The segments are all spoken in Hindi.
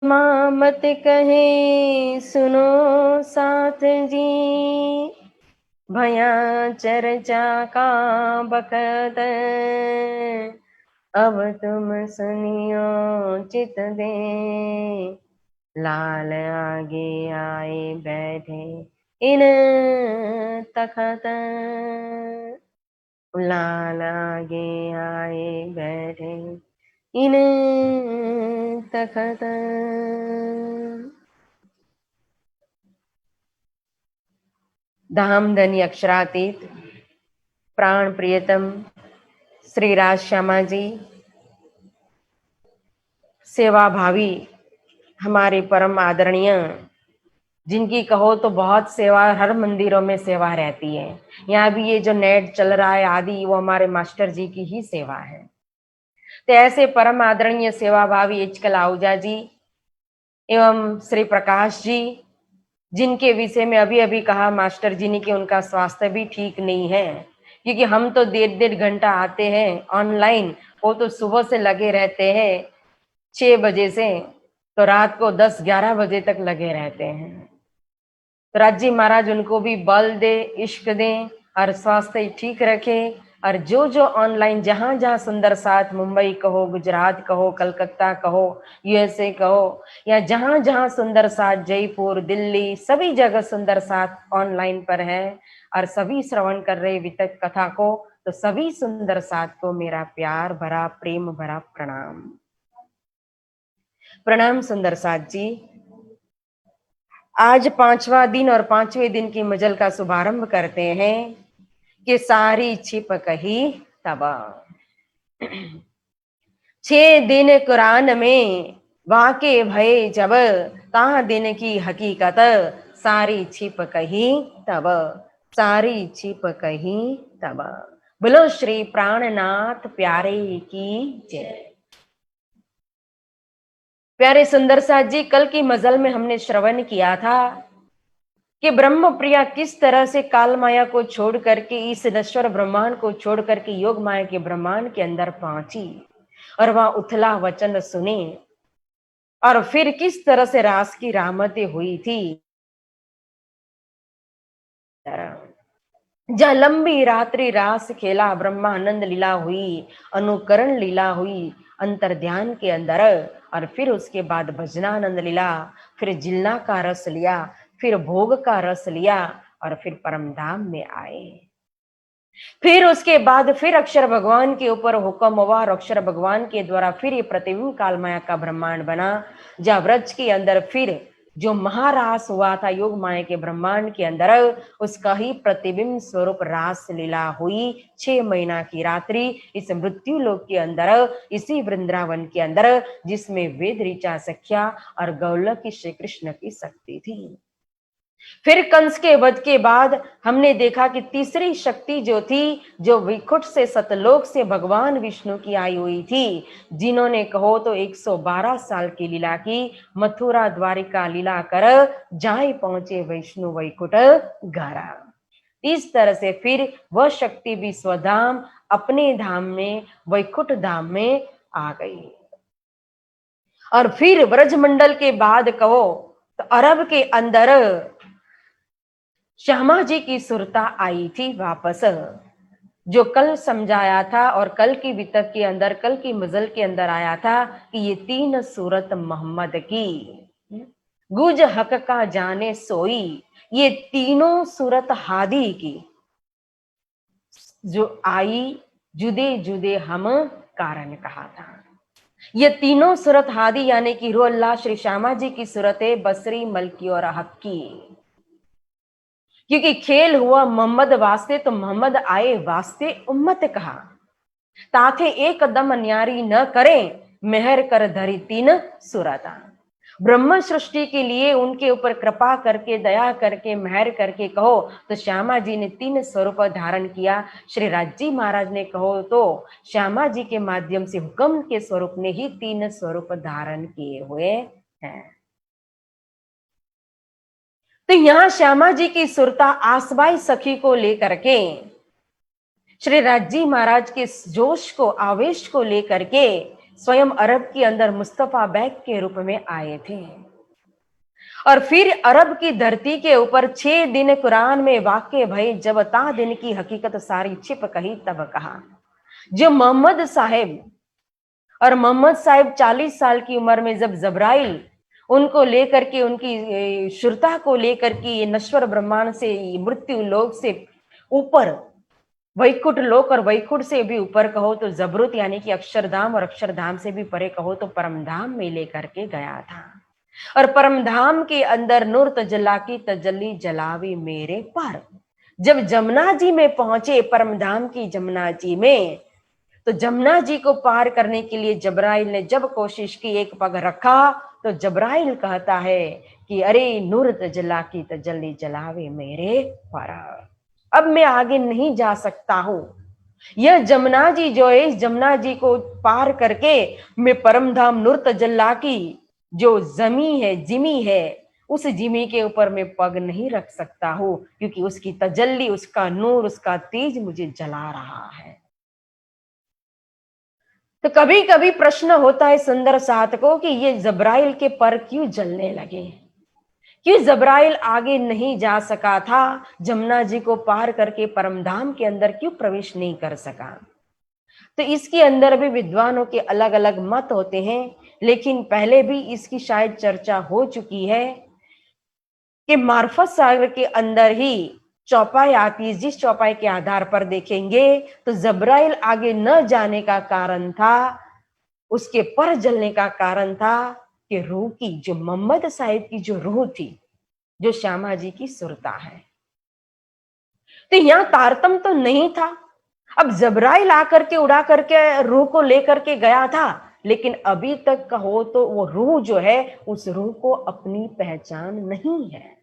माँ मत कहे सुनो साथ जी, भया चर्चा का बखत, अब तुम सुनियो चित दे, लाल आगे आए बैठे इन तखत, लाल आगे आए बैठे इन तखत। धाम धनी अक्षरातीत प्राण प्रियतम श्री राज श्यामा जी, सेवा भावी हमारे परम आदरणीय, जिनकी कहो तो बहुत सेवा, हर मंदिरों में सेवा रहती है। यहाँ भी ये जो नेट चल रहा है आदि, वो हमारे मास्टर जी की ही सेवा है। तो ऐसे परम आदरणीय सेवा भावी इचकल आहूजा जी एवं श्री प्रकाश जी, जिनके विषय में अभी अभी कहा मास्टर जी ने कि उनका स्वास्थ्य भी ठीक नहीं है, क्योंकि हम तो 1.5 घंटा आते हैं ऑनलाइन, वो तो सुबह से लगे रहते हैं 6 बजे से, तो रात को 10-11 बजे तक लगे रहते हैं। तो राजी महाराज उनको भी बल दे, इश्क दें और स्वास्थ्य ठीक रखे। और जो जो ऑनलाइन जहां जहां सुंदर साथ, मुंबई कहो, गुजरात कहो, कलकत्ता कहो, यूएसए कहो, या जहां जहां सुंदर साथ, जयपुर, दिल्ली, सभी जगह सुंदर साथ ऑनलाइन पर है और सभी श्रवण कर रहे वितक कथा को, तो सभी सुंदर साथ को मेरा प्यार भरा, प्रेम भरा प्रणाम। प्रणाम सुंदर साथ जी। आज 5वां दिन और 5वें दिन की मजल का शुभारंभ करते हैं कि सारी छिप कही तब। 6 दिन कुरान में वाके भये जब, ता दिन की हकीकत, सारी छिप कही तब, सारी छिप कही तब। बोलो श्री प्राणनाथ प्यारे की जय। प्यारे सुंदर साथ जी, कल की मजल में हमने श्रवण किया था कि ब्रह्म प्रिया किस तरह से काल माया को छोड़ करके, इस नश्वर ब्रह्मांड को छोड़ करके योग माया के ब्रह्मांड के अंदर पहुंची और वहां उथला वचन सुने, और फिर किस तरह से रास की रामतें हुई थी। जहाँ लंबी रात्रि रास खेला, ब्रह्मानंद लीला हुई, अनुकरण लीला हुई अंतर ध्यान के अंदर, और फिर उसके बाद भजनानंद लीला, फिर जिलना का रस लिया, फिर भोग का रस लिया और फिर परम धाम में आए। फिर उसके बाद फिर अक्षर भगवान के ऊपर हुक्म हुआ और अक्षर भगवान के द्वारा फिर ये प्रतिबिंब काल माया का ब्रह्मांड बना, जहाँ व्रज के अंदर फिर जो महारास हुआ था योग माया के ब्रह्मांड के अंदर, उसका ही प्रतिबिंब स्वरूप रास लीला हुई 6 महीना की रात्रि इस मृत्यु लोक के अंदर, इसी वृंदावन के अंदर, जिसमें वेद ऋचा सख्या और गौलक की श्री कृष्ण की शक्ति थी। फिर कंस के वध के बाद हमने देखा कि तीसरी शक्ति जो थी, जो वैकुंठ से सतलोक से भगवान विष्णु की आई हुई थी, जिन्होंने कहो तो 112 साल की लीला की, मथुरा द्वारिका लीला कर जाए पहुंचे वैष्णु वैकुंठ गारा। इस तरह से फिर वह शक्ति भी स्वधाम अपने धाम में, वैकुंठ धाम में आ गई। और फिर ब्रजमंडल के बाद कहो तो अरब के अंदर श्यामा जी की सुरता आई थी वापस, जो कल समझाया था और कल की वितक के अंदर, कल की मजल के अंदर आया था कि ये 3 सूरत मोहम्मद की, गुज हक का जाने सोई, ये तीनों सूरत हादी की जो आई, जुदे जुदे हम कारण कहा था। ये तीनों सूरत हादी यानी कि रो अल्लाह श्री श्यामा जी की सूरत है, बसरी, मलकी और हक्की, क्योंकि खेल हुआ मोहम्मद वास्ते, तो मोहम्मद आए वास्ते उम्मत कहा, ताथे एक कदम न्यारी न करें, मेहर कर धरी 3 सूरता। ब्रह्म सृष्टि के लिए उनके ऊपर कृपा करके, दया करके, मेहर करके कहो तो श्यामा जी ने 3 स्वरूप धारण किया। श्री राजी महाराज ने कहो तो श्यामा जी के माध्यम से हुक्म के स्वरूप ने ही 3 स्वरूप धारण किए हुए हैं। तो यहां श्यामा जी की सुरता आसबाई सखी को लेकर के, श्री राजी महाराज के जोश को, आवेश को लेकर के स्वयं अरब के अंदर मुस्तफा बैग के रूप में आए थे। और फिर अरब की धरती के ऊपर 6 दिन कुरान में वाक्य भई, जब ता दिन की हकीकत सारी छिप कही तब कहा। जो मोहम्मद साहेब और मोहम्मद साहिब 40 साल की उम्र में जब जबराइल उनको लेकर के, उनकी शुरता को लेकर के ये नश्वर ब्रह्मांड से, मृत्यु लोक से ऊपर, वैकुंठ लोक और वैकुंठ से भी ऊपर कहो तो जबरुत यानी कि अक्षरधाम, और अक्षरधाम से भी परे कहो तो परमधाम में लेकर के गया था। और परमधाम के अंदर नूर तजल्ला की तजल्ली जलावी मेरे पर। जब जमुना जी में पहुंचे, परमधाम की जमुना जी में, तो जमुना जी को पार करने के लिए जबराइल ने जब कोशिश की, एक पग रखा, तो जबराइल कहता है कि अरे नूर तजल्ला की तजल्ली जलावे मेरे पर, अब मैं आगे नहीं जा सकता हूं। यह जमुना जी जो है, इस जमुना जी को पार करके मैं परमधाम नूर तजल्ला की जो जमी है, जिमी है, उस जिमी के ऊपर मैं पग नहीं रख सकता हूं, क्योंकि उसकी तजल्ली, उसका नूर, उसका तेज मुझे जला रहा है। तो कभी कभी प्रश्न होता है सुंदर साधकों कि ये जबराइल के पर क्यों जलने लगे, क्यों जबराइल आगे नहीं जा सका था, जमुना जी को पार करके परमधाम के अंदर क्यों प्रवेश नहीं कर सका। तो इसके अंदर भी विद्वानों के अलग अलग मत होते हैं, लेकिन पहले भी इसकी शायद चर्चा हो चुकी है कि मार्फत सागर के अंदर ही चौपाई आती है। जिस चौपाई के आधार पर देखेंगे तो जबराइल आगे न जाने का कारण था, उसके पर जलने का कारण था कि रूह की, जो मोहम्मद साहिब की जो रूह थी, जो श्यामा जी की सुरता है। तो यहां तारतम तो नहीं था। अब जबराइल आकर के उड़ा करके रूह को लेकर के गया था, लेकिन अभी तक कहो तो वो रूह जो है, उस रूह को अपनी पहचान नहीं है।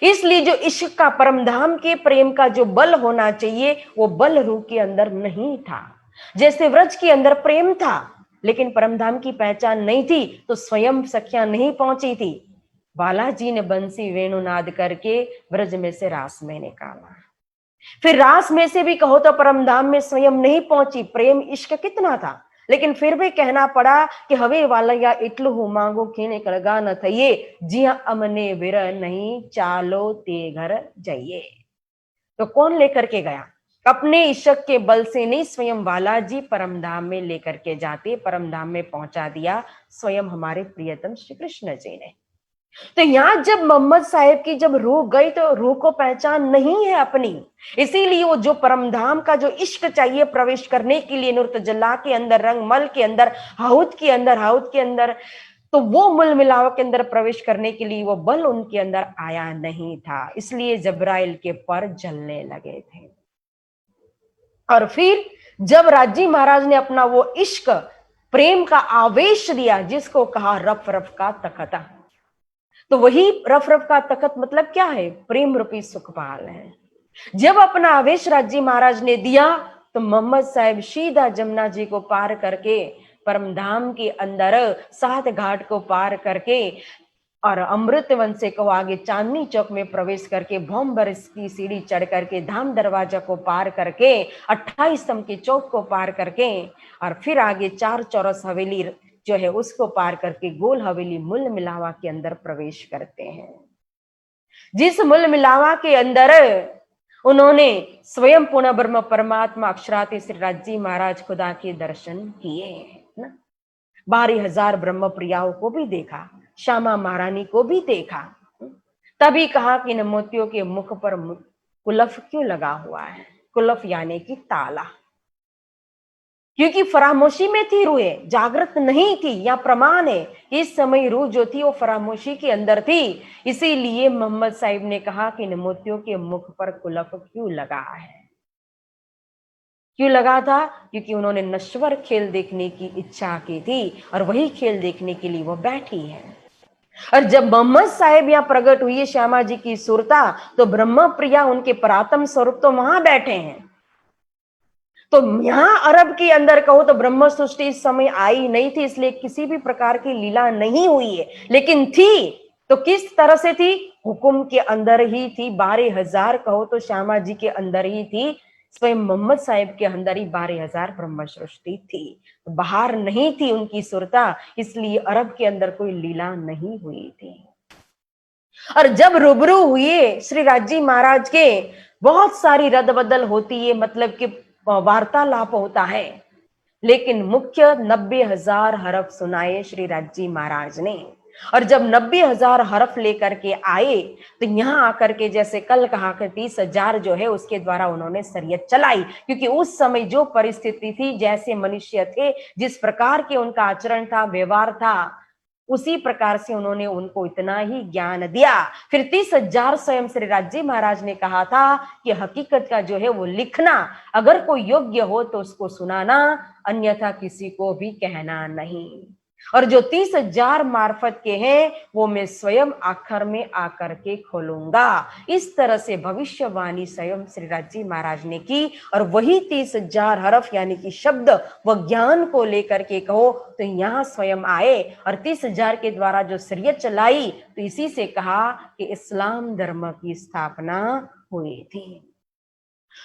इसलिए जो इश्क का, परमधाम के प्रेम का जो बल होना चाहिए, वो बल रूह के अंदर नहीं था। जैसे व्रज के अंदर प्रेम था, लेकिन परमधाम की पहचान नहीं थी, तो स्वयं सखियां नहीं पहुंची थी। बालाजी ने बंसी वेणुनाद करके ब्रज में से रास में निकाला। फिर रास में से भी कहो तो परमधाम में स्वयं नहीं पहुंची। प्रेम इश्क कितना था, लेकिन फिर भी कहना पड़ा कि हवे वाला या इटलू हूं मांगो खीने कड़गा न थइए, जिया अमने विरह नहीं चालो ते घर जाइए। तो कौन लेकर के गया? अपने इश्क के बल से नहीं, स्वयं बालाजी परमधाम में लेकर के जाते, परमधाम में पहुंचा दिया स्वयं हमारे प्रियतम श्री कृष्ण जी ने। तो यहां जब मोहम्मद साहिब की जब रूह गई, तो रूह को पहचान नहीं है अपनी। इसीलिए वो जो परमधाम का जो इश्क चाहिए प्रवेश करने के लिए, नूर तजल्ला के अंदर, रंगमल के अंदर, हाउद के अंदर, हाउद के अंदर, तो वो मूल मिलाव के अंदर प्रवेश करने के लिए वो बल उनके अंदर आया नहीं था। इसलिए जबराइल के पर जलने लगे थे। और फिर जब राजी महाराज ने अपना वो इश्क, प्रेम का आवेश दिया, जिसको कहा रफ रफ का तखता, तो वही रफ रफ का तखत मतलब क्या है? प्रेम रूपी सुखपाल है। जब अपना आवेश राजी महाराज ने दिया, तो मोहम्मद साहिब सीधा जमुना जी को पार करके, परमधाम के अंदर 7 घाट को पार करके, और अमृत वन से को आगे चांदनी चौक में प्रवेश करके, भौम बरस की सीढ़ी चढ़ करके, धाम दरवाजा को पार करके, 28 स्तंभ के चौक को पार करके, और फिर आगे 4 चौरस हवेली जो है उसको पार करके गोल हवेली मूल मिलावा के अंदर प्रवेश करते हैं। जिस मूल मिलावा के अंदर उन्होंने स्वयं पूर्ण ब्रह्म परमात्मा अक्षराति श्री राजी महाराज खुदा के दर्शन किए ना। 12,000 ब्रह्म प्रियाओं को भी देखा, श्यामा महारानी को भी देखा। तभी कहा कि न मोतियों के मुख पर कुलफ क्यों लगा हुआ है? कुलफ यानी कि ताला, क्योंकि फरामोशी में थी रूह, जागृत नहीं थी। या प्रमाण है, इस समय रूह जो थी वो फरामोशी के अंदर थी। इसीलिए मोहम्मद साहिब ने कहा कि न मोतियों के मुख पर कुलफ क्यों लगा है? क्यों लगा था? क्योंकि उन्होंने नश्वर खेल देखने की इच्छा की थी, और वही खेल देखने के लिए वो बैठी है। और जब मोहम्मद साहिब यहाँ प्रकट हुई श्यामा जी की सुरता, तो ब्रह्म प्रिया उनके परात्म स्वरूप तो वहां बैठे हैं। तो यहां अरब के अंदर कहो तो ब्रह्म सृष्टि इस समय आई नहीं थी, इसलिए किसी भी प्रकार की लीला नहीं हुई है। लेकिन थी तो किस तरह से थी? हुक्म के अंदर ही थी। 12,000 कहो तो श्यामा जी के अंदर ही थी। स्वयं मोहम्मद साहिब के अंदर ही 12,000 ब्रह्म सृष्टि थी, बाहर नहीं थी उनकी सुरता, इसलिए अरब के अंदर कोई लीला नहीं हुई थी। और जब रूबरू हुए श्री राजी महाराज के, बहुत सारी रद बदल होती है, मतलब कि वार्तालाप होता है, लेकिन मुख्य 90,000 हरफ सुनाए श्री राजी महाराज ने। और जब 90,000 हरफ लेकर के आए, तो यहां आकर के जैसे कल कहा कि 30,000 जो है उसके द्वारा उन्होंने शरीयत चलाई, क्योंकि उस समय जो परिस्थिति थी, जैसे मनुष्य थे, जिस प्रकार के उनका आचरण था, व्यवहार था, उसी प्रकार से उन्होंने उनको इतना ही ज्ञान दिया। फिर 30,000 स्वयं श्री राजी महाराज ने कहा था कि हकीकत का जो है वो लिखना, अगर कोई योग्य हो तो उसको सुनाना, अन्यथा किसी को भी कहना नहीं। और जो 30,000 मार्फत के हैं वो मैं स्वयं आखिर में आकर के खोलूंगा। इस तरह से भविष्यवाणी स्वयं श्री राजी महाराज ने की। और वही 30,000 हरफ यानी कि शब्द व ज्ञान को लेकर के कहो तो यहाँ स्वयं आए और 30,000 के द्वारा जो शरीयत चलाई, तो इसी से कहा कि इस्लाम धर्म की स्थापना हुई थी।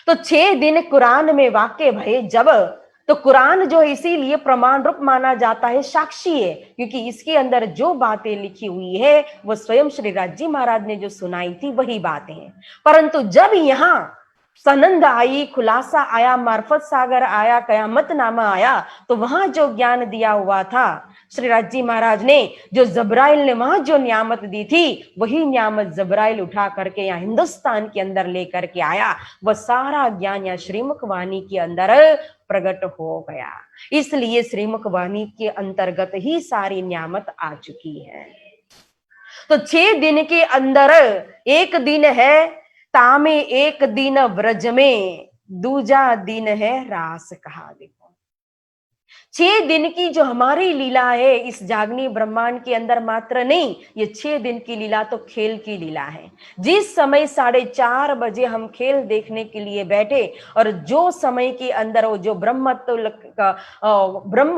तो 6 दिन कुरान में वाक़े भये जब, तो कुरान जो इसीलिए प्रमाण रूप माना जाता है, साक्षी है, क्योंकि इसके अंदर जो बातें लिखी हुई है वो स्वयं श्री राजी महाराज ने जो सुनाई थी वही बातें हैं। परंतु जब यहाँ सनंद आई, खुलासा आया, मार्फत सागर आया, कयामत नामा आया, तो वहां जो ज्ञान दिया हुआ था श्री राजी महाराज ने, जो जबराइल ने वहां जो नियामत दी थी, वही नियामत जबराइल उठा करके यहाँ हिंदुस्तान के अंदर लेकर के आया। वह सारा ज्ञान या श्रीमुख वाणी के अंदर प्रकट हो गया। इसलिए श्रीमुख वाणी के अंतर्गत ही सारी नियामत आ चुकी है। तो 6 दिन के अंदर एक दिन है तामे, एक दिन व्रज में, दूजा दिन है रास कहा। देखो 6 दिन की जो हमारी लीला है इस जागनी ब्रह्मांड के अंदर मात्र नहीं, ये 6 दिन की लीला तो खेल की लीला है। जिस समय 4:30 बजे हम खेल देखने के लिए बैठे, और जो समय के अंदर वो जो ब्रह्म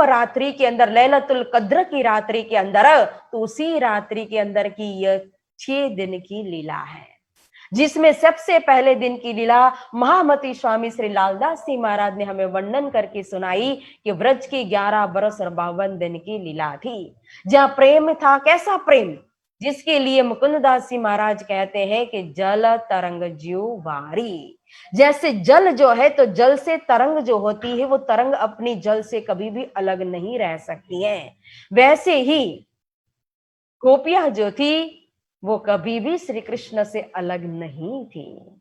रात्रि के अंदर, लैलतुल कद्र की रात्रि के अंदर, तो उसी रात्रि के अंदर की यह 6 दिन की लीला है, जिसमें सबसे पहले दिन की लीला महामती स्वामी श्री लालदास जी महाराज ने हमें वर्णन करके सुनाई कि व्रज की 11 बरस और 52 दिन की लीला थी, जहां प्रेम था। कैसा प्रेम? जिसके लिए मुकुंददास जी महाराज कहते हैं कि जल तरंग ज्यू वारी। जैसे जल जो है, तो जल से तरंग जो होती है, वो तरंग अपनी जल से कभी भी अलग नहीं रह सकती है। वैसे ही गोपियां जो थी वो कभी भी श्री कृष्ण से अलग नहीं थी।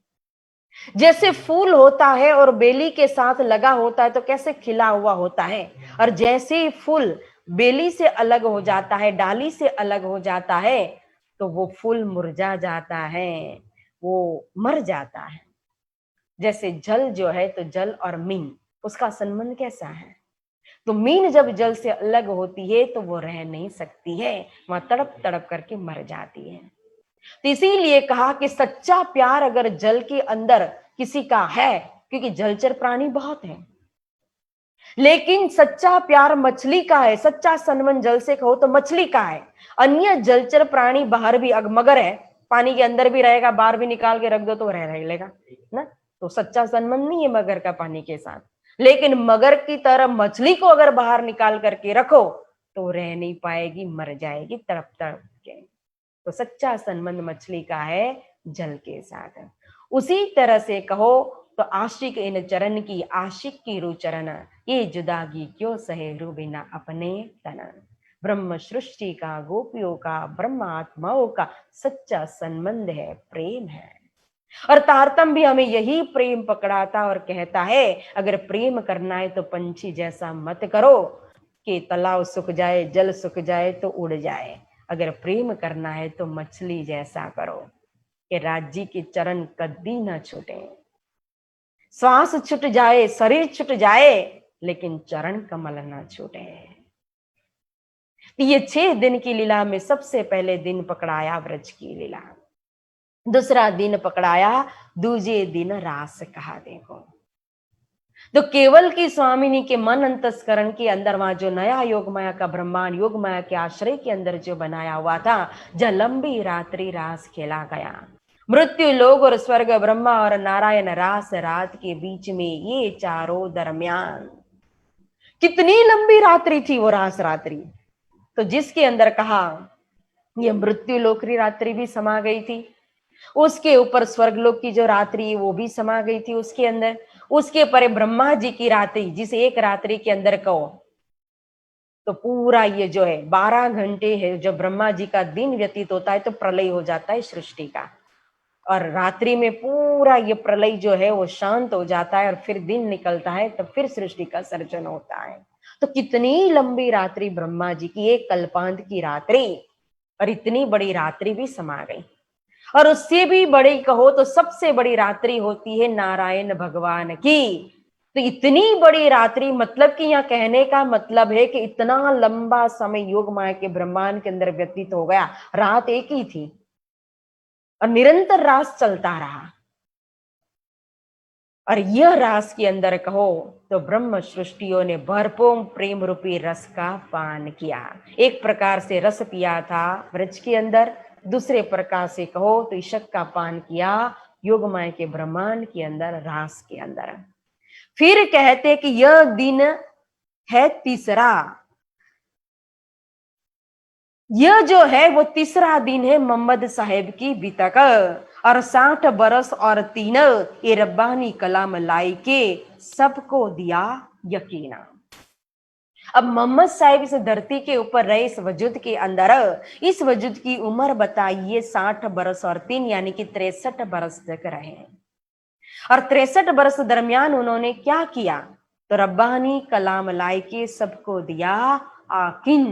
जैसे फूल होता है और बेली के साथ लगा होता है तो कैसे खिला हुआ होता है, और जैसे ही फूल बेली से अलग हो जाता है, डाली से अलग हो जाता है, तो वो फूल मुरझा जाता है, वो मर जाता है। जैसे जल जो है, तो जल और मीन, उसका संबंध कैसा है? तो मीन जब जल से अलग होती है तो वो रह नहीं सकती है, वहां तड़प तड़प करके मर जाती है। तो इसीलिए कहा कि सच्चा प्यार अगर जल के अंदर किसी का है, क्योंकि जलचर प्राणी बहुत हैं, लेकिन सच्चा प्यार मछली का है, सच्चा संबंध जल से कहो तो मछली का है। अन्य जलचर प्राणी बाहर भी, मगर है, पानी के अंदर भी रहेगा, बाहर भी निकाल के रख दो तो रह लेगा ना, तो सच्चा संबंध नहीं है मगर का पानी के साथ। लेकिन मगर की तरह मछली को अगर बाहर निकाल करके रखो तो रह नहीं पाएगी, मर जाएगी तड़प तड़प के। तो सच्चा संबंध मछली का है जल के साथ। उसी तरह से कहो तो आशिक इन चरण की, आशिक की रुचरण, ये जुदागी क्यों सहे रू बिना अपने तन। ब्रह्म सृष्टि का, गोपियों का, ब्रह्म आत्माओं का सच्चा संबंध है, प्रेम है। और तारतम भी हमें यही प्रेम पकड़ाता और कहता है, अगर प्रेम करना है तो पंछी जैसा मत करो कि तालाब सूख जाए, जल सूख जाए तो उड़ जाए। अगर प्रेम करना है तो मछली जैसा करो कि राज्य के चरण कभी न छूटे। श्वास छूट जाए, शरीर छूट जाए, लेकिन चरण कमल न छूटे। ये 6 दिन की लीला में सबसे पहले दिन पकड़ाया व्रज की लीला, दूसरा दिन पकड़ाया दूजे दिन रास कहा। देखो तो केवल की स्वामिनी के मन अंतस्करण के अंदर वहां जो नया योग माया का ब्रह्मांड, योग माया के आश्रय के अंदर जो बनाया हुआ था, जब लंबी रात्रि रास खेला गया, मृत्यु लोक और स्वर्ग, ब्रह्मा और नारायण, रास रात के बीच में ये चारों दरमियान। कितनी लंबी रात्रि थी वो रास रात्रि। तो जिसके अंदर कहा ये मृत्यु लोक की रात्रि भी समा गई थी, उसके ऊपर स्वर्गलोक की जो रात्रि वो भी समा गई थी उसके अंदर, उसके परे ब्रह्मा जी की रात्रि, जिस एक रात्रि के अंदर कहो तो पूरा ये जो है 12 घंटे है, जब ब्रह्मा जी का दिन व्यतीत होता है तो प्रलय हो जाता है सृष्टि का, और रात्रि में पूरा ये प्रलय जो है वो शांत हो जाता है और फिर दिन निकलता है, तब फिर सृष्टि का सर्जन होता है। तो कितनी लंबी रात्रि ब्रह्मा जी की, एक कल्पांत की रात्रि, और इतनी बड़ी रात्रि भी समा गई। और उससे भी बड़ी कहो तो सबसे बड़ी रात्रि होती है नारायण भगवान की। तो इतनी बड़ी रात्रि मतलब कि यहाँ कहने का मतलब है कि इतना लंबा समय योग माया के ब्रह्मांड के अंदर व्यतीत हो गया। रात एक ही थी और निरंतर रास चलता रहा, और यह रास के अंदर कहो तो ब्रह्म सृष्टियों ने भरपूर प्रेम रूपी रस का पान किया। एक प्रकार से रस पिया था वृक्ष के अंदर, दूसरे प्रकार से कहो तो ईशक का पान किया योगमाया के ब्रह्मांड के अंदर, रास के अंदर। फिर कहते कि यह दिन है तीसरा, यह जो है वो तीसरा दिन है मोहम्मद साहेब की बीतक, और 60 बरस और 3 ये रब्बानी कलाम लाई के सबको दिया यकीना। अब मोहम्मद साहिब इस धरती के ऊपर रहे इस वजूद के अंदर, इस वजूद की उम्र बताइए 60 बरस और 3 यानी कि 63 बरस तक रहे। और 63 बरस दरमियान उन्होंने क्या किया, तो रब्बानी कलाम लाई के सबको दिया आकिन,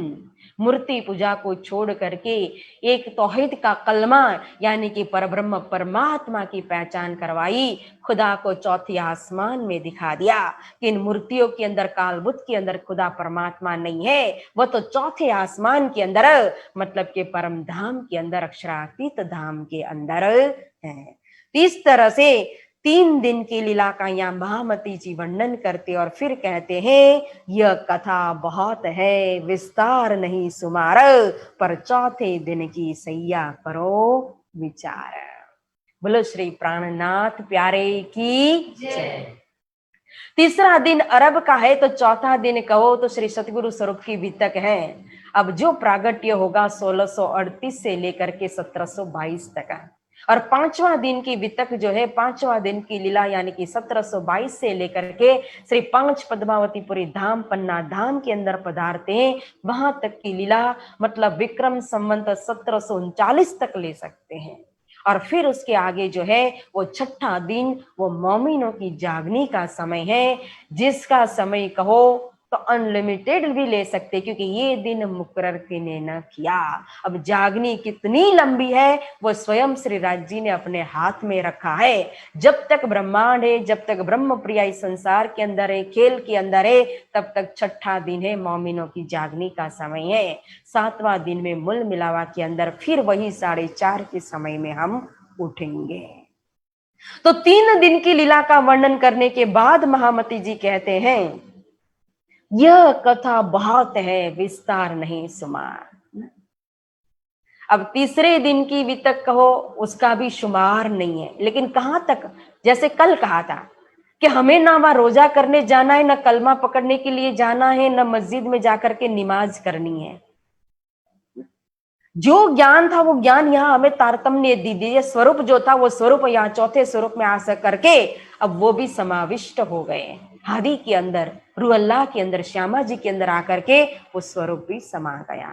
मूर्ति पूजा को छोड़ करके एक तौहीद का कलमा यानी कि परब्रह्म परमात्मा की पहचान करवाई। खुदा को चौथे आसमान में दिखा दिया कि इन मूर्तियों के अंदर, कालबुत के अंदर खुदा परमात्मा नहीं है, वह तो चौथे आसमान के अंदर मतलब के परम धाम के अंदर, अक्षरातीत धाम के अंदर है। इस तरह से 3 दिन की लीला का यहाँ महामती जी वर्णन करते और फिर कहते हैं यह कथा बहुत है, विस्तार नहीं सुमार, पर चौथे दिन की सैया करो विचार। बोलो श्री प्राणनाथ प्यारे की जय। तीसरा दिन अरब का है तो चौथा दिन कहो तो श्री सतगुरु स्वरूप की बीतक है। अब जो प्रागट्य होगा 1638 से लेकर के 1722 तक, और 5वां दिन की वितक जो है 5वां दिन की लीला यानी कि 1722 से लेकर के श्री 5 पद्मावतीपुरी धाम पन्ना धाम के अंदर पधारते हैं, वहां तक की लीला मतलब विक्रम संवत 1739 तक ले सकते हैं। और फिर उसके आगे जो है वो छठा दिन वो मोमिनों की जागनी का समय है, जिसका समय कहो तो अनलिमिटेड भी ले सकते, क्योंकि ये दिन मुकर्रर किने न किया। अब जागनी कितनी लंबी है वो स्वयं श्री राज जी ने अपने हाथ में रखा है। जब तक ब्रह्मांड है, जब तक ब्रह्म प्रिया इस संसार के अंदर है, खेल के अंदर है, तब तक छठा दिन है मोमिनों की जागनी का समय है। 7वां दिन में मूल मिलावा के अंदर फिर वही 4:30 के समय में हम उठेंगे। तो 3 दिन की लीला का वर्णन करने के बाद महामती जी कहते हैं यह कथा बहुत है, विस्तार नहीं सुमार। अब तीसरे दिन की वितक कहो उसका भी शुमार नहीं है, लेकिन कहां तक, जैसे कल कहा था कि हमें ना वहां रोजा करने जाना है, ना कलमा पकड़ने के लिए जाना है, ना मस्जिद में जाकर के नमाज करनी है। जो ज्ञान था वो ज्ञान यहाँ हमें तारतम्य दीजिए, स्वरूप जो था वो स्वरूप यहाँ चौथे स्वरूप में आ करके अब वो भी समाविष्ट हो गए हादी के अंदर, रूह अल्लाह के अंदर, श्यामा जी के अंदर आकर के वो स्वरूप भी समा गया।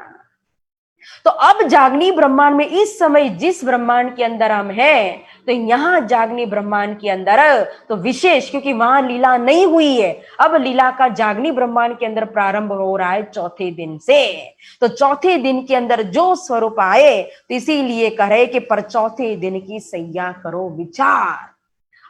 तो अब जागनी ब्रह्मांड में इस समय जिस ब्रह्मांड के अंदर हम हैं, तो यहाँ जागनी ब्रह्मांड के अंदर तो विशेष, क्योंकि वहां लीला नहीं हुई है, अब लीला का जागनी ब्रह्मांड के अंदर प्रारंभ हो रहा है चौथे दिन से। तो चौथे दिन के अंदर जो स्वरूप आए, तो इसीलिए कह रहे कि पर चौथे दिन की सैया करो विचार।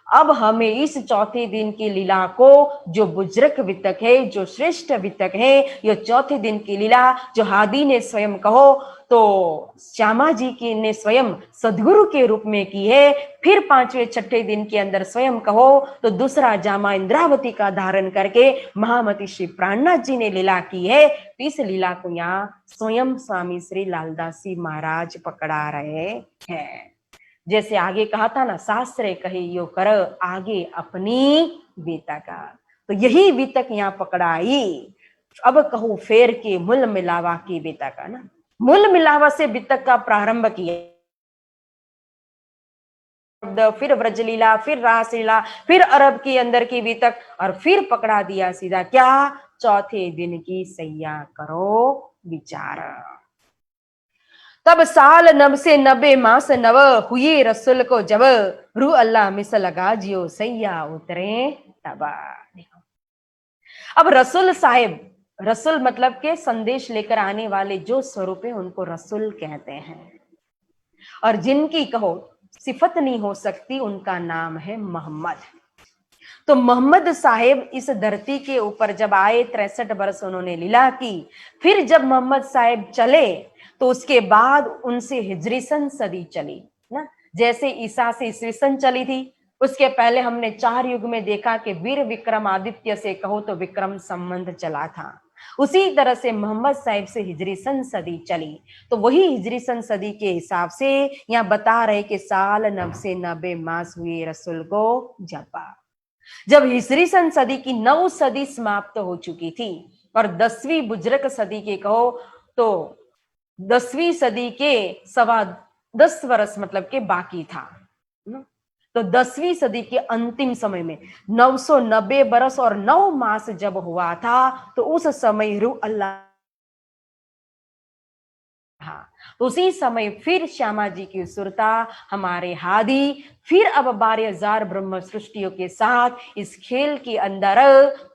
अब हमें इस चौथे दिन की लीला को, जो बुज्रक वितक है, जो श्रेष्ठ वितक है, यह चौथे दिन की लीला जो हादी ने स्वयं कहो तो श्यामा जी की ने स्वयं सदगुरु के रूप में की है, फिर 5वें छठे दिन के अंदर स्वयं कहो तो दूसरा जामा इंद्रावती का धारण करके महामती श्री प्राणनाथ जी ने लीला की है। तो इस लीला को यहाँ स्वयं स्वामी श्री लालदास जी महाराज पकड़ा रहे हैं। जैसे आगे कहा था ना, शास्त्र कहे यो कर आगे अपनी बीता का, तो यही बीतक यहाँ पकड़ाई। अब कहो फेर के मूल मिलावा की बीता का ना, मूल मिलावा से बीतक का प्रारंभ किया, फिर ब्रजलीला, फिर रासलीला, फिर अरब के अंदर की बीतक, और फिर पकड़ा दिया सीधा क्या, चौथे दिन की सैया करो विचार। तब साल नब से 90 मास नव हुए रसुल को जब, रू अल्लाह मिस लगा जियो सैया उतरे तब। अब रसुल साहिब, रसुल मतलब के संदेश लेकर आने वाले जो स्वरूप है उनको रसुल कहते हैं, और जिनकी कहो सिफत नहीं हो सकती उनका नाम है मोहम्मद। तो मोहम्मद साहिब इस धरती के ऊपर जब आए, 63 वर्ष उन्होंने लीला की, फिर जब मोहम्मद साहिब चले तो उसके बाद उनसे हिजरी सन सदी चली ना, जैसे ईसा से ईसवी सन चली थी। उसके पहले हमने 4 युग में देखा कि वीर विक्रमादित्य से कहो तो विक्रम संबंध चला था, उसी तरह से मोहम्मद साहिब से हिजरी सन सदी चली। तो वही हिजरी सन सदी के हिसाब से यहाँ बता रहे कि साल 9 से 90 मास हुए रसूल को जपा। जब हिजरी सन सदी की 9 सदी समाप्त हो चुकी थी और 10वीं बुजरक सदी के कहो तो 10वीं सदी के 10.25 वर्ष मतलब के बाकी था, तो 10वीं सदी के अंतिम समय में 990 बरस और 9 मास जब हुआ था, तो उस समय रू अल्लाह, तो उसी समय फिर श्यामा जी की सुरता हमारे हादी फिर अब 12,000 ब्रह्म सृष्टियों के साथ इस खेल के अंदर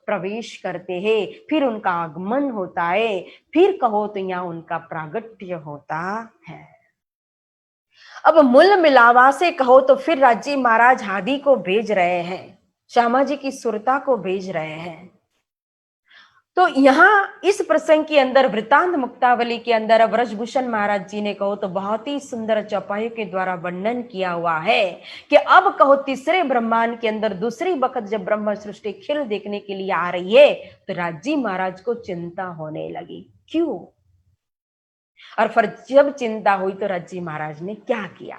प्रवेश करते हैं, फिर उनका आगमन होता है, फिर कहो तो यहाँ उनका प्रागट्य होता है। अब मूल मिलावा से कहो तो फिर राजी महाराज हादी को भेज रहे हैं, श्यामा जी की सुरता को भेज रहे हैं। तो यहाँ इस प्रसंग के अंदर वृतांत मुक्तावली के अंदर ब्रजभूषण महाराज जी ने कहो तो बहुत ही सुंदर चौपाइयों के द्वारा वर्णन किया हुआ है कि अब कहो तीसरे ब्रह्मांड के अंदर दूसरी वक्त जब ब्रह्म सृष्टि खेल देखने के लिए आ रही है, तो राजी महाराज को चिंता होने लगी। क्यों? और फिर जब चिंता हुई तो राजी महाराज ने क्या किया,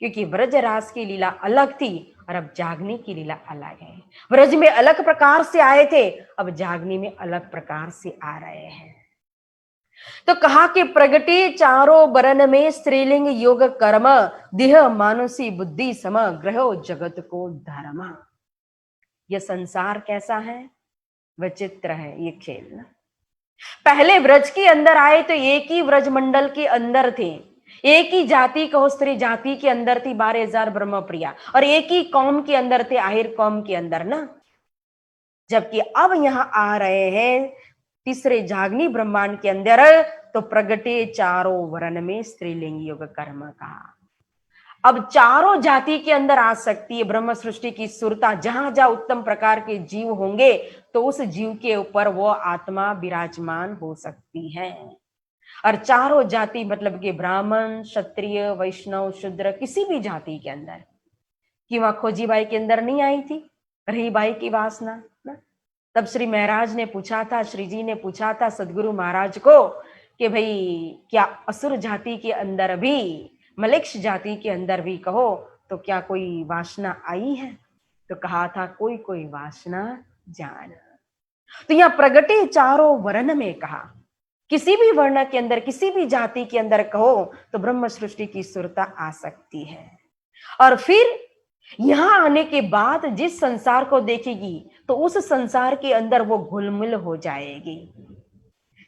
क्योंकि ब्रजरास की लीला अलग थी और अब जागने की लीला अलग है। ब्रज में अलग प्रकार से आए थे, अब जागने में अलग प्रकार से आ रहे हैं। तो कहा कि प्रगटे चारों बरन में स्त्रीलिंग योग कर्म, देह मानुषी बुद्धि सम, ग्रहो जगत को धर्म। यह संसार कैसा है, विचित्र है ये खेल। पहले ब्रज के अंदर आए तो एक ही ब्रज मंडल के अंदर थे, एक ही जाति कहो स्त्री जाति के अंदर थी 12,000 ब्रह्म प्रिया, और एक ही कौम के अंदर थे, आहिर कौम के अंदर ना। जबकि अब यहां आ रहे हैं तीसरे जागनी ब्रह्मांड के अंदर, तो प्रगटे चारों वर्ण में स्त्रीलिंग योग कर्म का। अब चारों जाति के अंदर आ सकती है ब्रह्म सृष्टि की सुरता, जहां जहां उत्तम प्रकार के जीव होंगे तो उस जीव के ऊपर वो आत्मा विराजमान हो सकती है। और चारों जाति मतलब कि ब्राह्मण, क्षत्रिय, वैष्णव, शूद्र, किसी भी जाति के अंदर, कि वहां खोजी बाई के अंदर नहीं आई थी रही बाई की वासना ना। तब श्री महाराज ने पूछा था, श्री जी ने पूछा था सदगुरु महाराज को कि भाई क्या असुर जाति के अंदर भी, मलेक्ष जाति के अंदर भी कहो तो क्या कोई वासना आई है? तो कहा था कोई कोई वासना जान। तो यहाँ प्रगटे चारों वर्ण में कहा, किसी भी वर्ण के अंदर, किसी भी जाति के अंदर कहो तो ब्रह्म सृष्टि की सुरता आ सकती है। और फिर यहां आने के बाद जिस संसार को देखेगी तो उस संसार के अंदर वो घुलमिल हो जाएगी।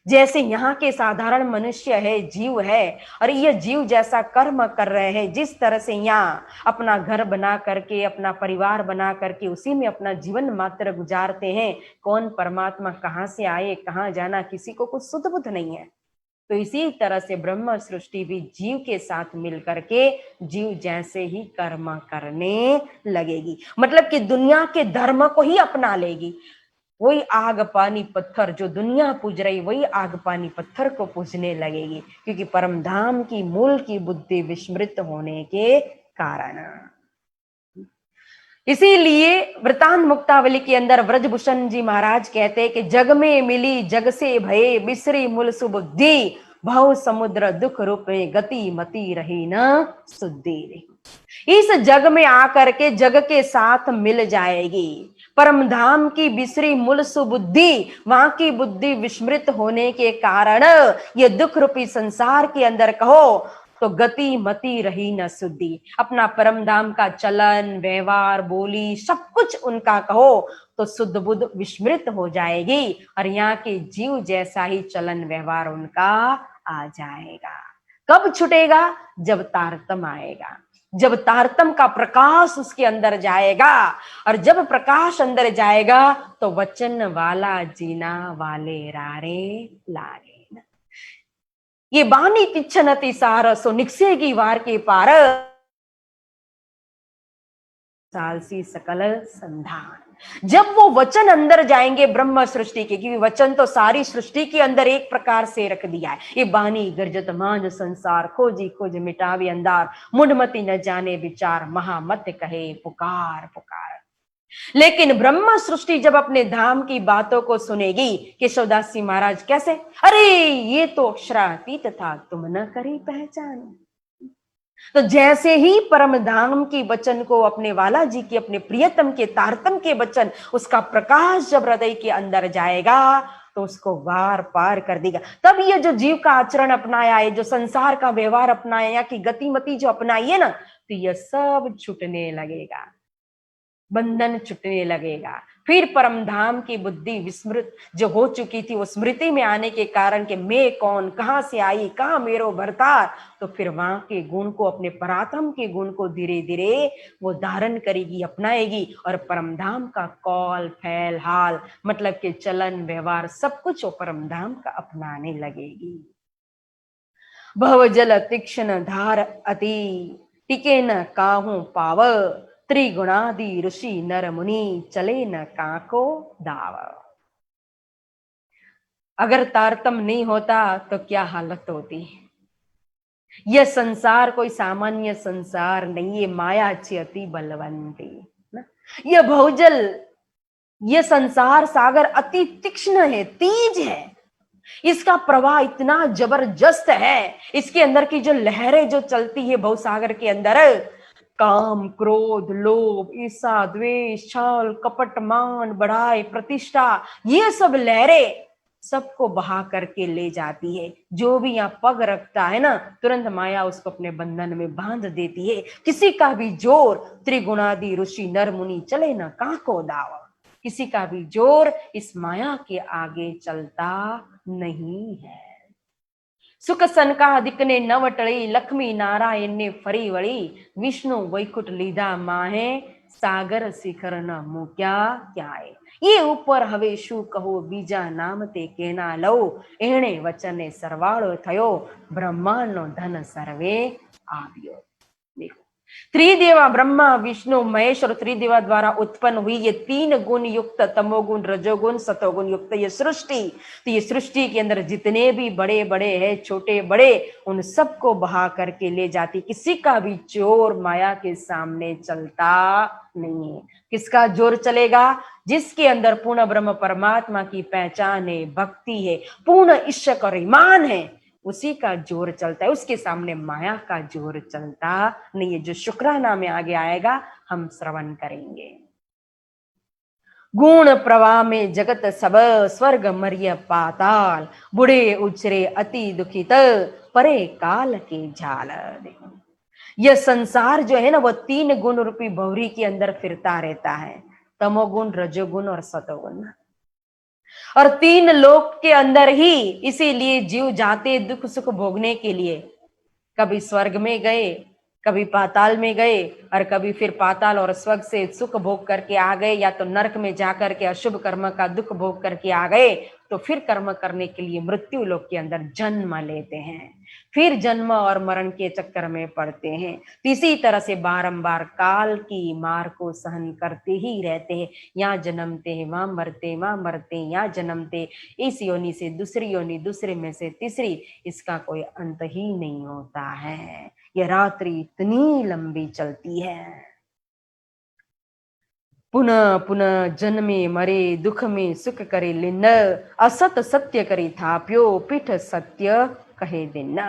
जैसे यहाँ के साधारण मनुष्य है, जीव है, और ये जीव जैसा कर्म कर रहे हैं, जिस तरह से यहाँ अपना घर बना करके, अपना परिवार बना करके उसी में अपना जीवन मात्र गुजारते हैं, कौन परमात्मा कहाँ से आए, कहाँ जाना, किसी को कुछ सुध बुध नहीं है। तो इसी तरह से ब्रह्म सृष्टि भी जीव के साथ मिल करके जीव जैसे ही कर्म करने लगेगी, मतलब कि दुनिया के धर्म को ही अपना लेगी। वही आग पानी पत्थर जो दुनिया पूज रही, वही आग पानी पत्थर को पूजने लगेगी, क्योंकि परम धाम की मूल की बुद्धि विस्मृत होने के कारण। इसीलिए वृतांत मुक्तावली के अंदर ब्रजभूषण जी महाराज कहते हैं कि जग में मिली जग से भये, बिसरी मूल सुबुद्धि, भव समुद्र दुख रूप में गति मति रही न सुधीर। इस जग में आकर के जग के साथ मिल जाएगी। परम धाम की बिसरी मूल सुबुद्धि, वहां की बुद्धि विस्मृत होने के कारण ये दुख रूपी संसार के अंदर कहो तो गति मति रही न सुधि। अपना परम धाम का चलन व्यवहार बोली सब कुछ उनका कहो तो शुद्ध बुद्ध विस्मृत हो जाएगी और यहाँ के जीव जैसा ही चलन व्यवहार उनका आ जाएगा। कब छूटेगा? जब तारतम आएगा, जब तारतम का प्रकाश उसके अंदर जाएगा। और जब प्रकाश अंदर जाएगा तो वचन वाला जीना वाले रारे लागे। ये बानी तिच्छनति सार सो निकसेगी वार के पार, सालसी सकल संधान। जब वो वचन अंदर जाएंगे ब्रह्म सृष्टि के, क्योंकि वचन तो सारी सृष्टि के अंदर एक प्रकार से रख दिया है। ये बानी गर्जत मांझ संसार, खोजी खोज मिटावे अंधार, मुंडमती न जाने विचार, महामत कहे पुकार पुकार। लेकिन ब्रह्म सृष्टि जब अपने धाम की बातों को सुनेगी, केशवदास जी महाराज कैसे, अरे ये तो अक्षरातीत था, तुम न करी पहचान। तो जैसे ही परम धाम की वचन को अपने वाला जी की, अपने प्रियतम के तारतम के वचन, उसका प्रकाश जब हृदय के अंदर जाएगा तो उसको वार पार कर देगा। तब ये जो जीव का आचरण अपनाया है, जो संसार का व्यवहार अपनाया, या कि गतिमति जो अपनाई है ना, तो यह सब छूटने लगेगा, बंधन छूटने लगेगा। फिर परम धाम की बुद्धि विस्मृत जो हो चुकी थी, वो स्मृति में आने के कारण कि मैं कौन, कहां से आई, कहां मेरो भरतार, तो फिर वहां के गुण को, अपने परात्म के गुण को धीरे धीरे वो धारण करेगी, अपनाएगी और परम धाम का कौल फैल हाल, मतलब के चलन व्यवहार सब कुछ वो परम धाम का अपनाने लगेगी। भवजल तीक्ष्ण धार अति टिके न काहू पाव, त्रिगुणादि ऋषि नर मुनि चले न काको दाव। अगर तारतम नहीं होता तो क्या हालत होती। यह संसार कोई सामान्य संसार नहीं, ये माया अति बलवंती ना। यह भवजल, यह संसार सागर अति तीक्ष्ण है, तेज है, इसका प्रवाह इतना जबरदस्त है। इसके अंदर की जो लहरें जो चलती है भवसागर के अंदर, काम क्रोध लोभ ईर्षा द्वेष छल कपट मान बढ़ाई प्रतिष्ठा, ये सब लहरें सबको बहा करके ले जाती है। जो भी यहाँ पग रखता है ना, तुरंत माया उसको अपने बंधन में बांध देती है। किसी का भी जोर, त्रिगुणादि ऋषि नर मुनि चले न काको दावा, किसी का भी जोर इस माया के आगे चलता नहीं है। सुख सनका दिकने नवटड़ी, लक्ष्मी नारायण ने फरी वड़ी, विष्णु वैकुंठ लीधा माहे, सागर शिखर न मुक्या क्या है। ये ऊपर हवे शू कहो बीजा नाम ते केना लो, एणे वचने सरवाळो थयो, ब्रह्मांड नो धन सर्वे आव्यो। देखो त्रिदेवा ब्रह्मा विष्णु महेश और त्रिदेवा द्वारा उत्पन्न हुई ये तीन गुण युक्त, तमोगुण रजोगुण सतोगुण युक्त ये सृष्टि, तो ये सृष्टि के अंदर जितने भी बड़े बड़े हैं छोटे बड़े, उन सबको बहा करके ले जाती। किसी का भी जोर माया के सामने चलता नहीं है। किसका जोर चलेगा? जिसके अंदर पूर्ण ब्रह्म परमात्मा की पहचान है, भक्ति है, पूर्ण ईश्वर और ईमान है, उसी का जोर चलता है। उसके सामने माया का जोर चलता नहीं है। जो शुक्राना में आगे आएगा हम श्रवण करेंगे। गुण प्रवाह में जगत सब, स्वर्ग मर्य पाताल, बुढ़े उचरे अति दुखित, परे काल के झाल। यह संसार जो है ना, वो तीन गुण रूपी भौरी के अंदर फिरता रहता है, तमोगुण रजोगुण और सतोगुण। और तीन लोक के अंदर ही इसीलिए जीव जाते दुख सुख भोगने के लिए, कभी स्वर्ग में गए, कभी पाताल में गए, और कभी फिर पाताल और स्वर्ग से सुख भोग करके आ गए, या तो नरक में जाकर के अशुभ कर्म का दुख भोग करके आ गए, तो फिर कर्म करने के लिए मृत्यु लोक के अंदर जन्म लेते हैं, फिर जन्म और मरण के चक्कर में पड़ते हैं। तो इसी तरह से बारंबार काल की मार को सहन करते ही रहते हैं। यहाँ जन्मते हैं, वहां मरते, वहां मरते, यहाँ जन्मते, इस योनि से दूसरी योनि, दूसरे में से तीसरी, इसका कोई अंत ही नहीं होता है। ये रात्रि इतनी लंबी चलती है। पुनः पुनः जन्मे मरे, दुख में सुख करे लिंद, असत सत्य करे थाप्यो, पीठ सत्य कहे देना।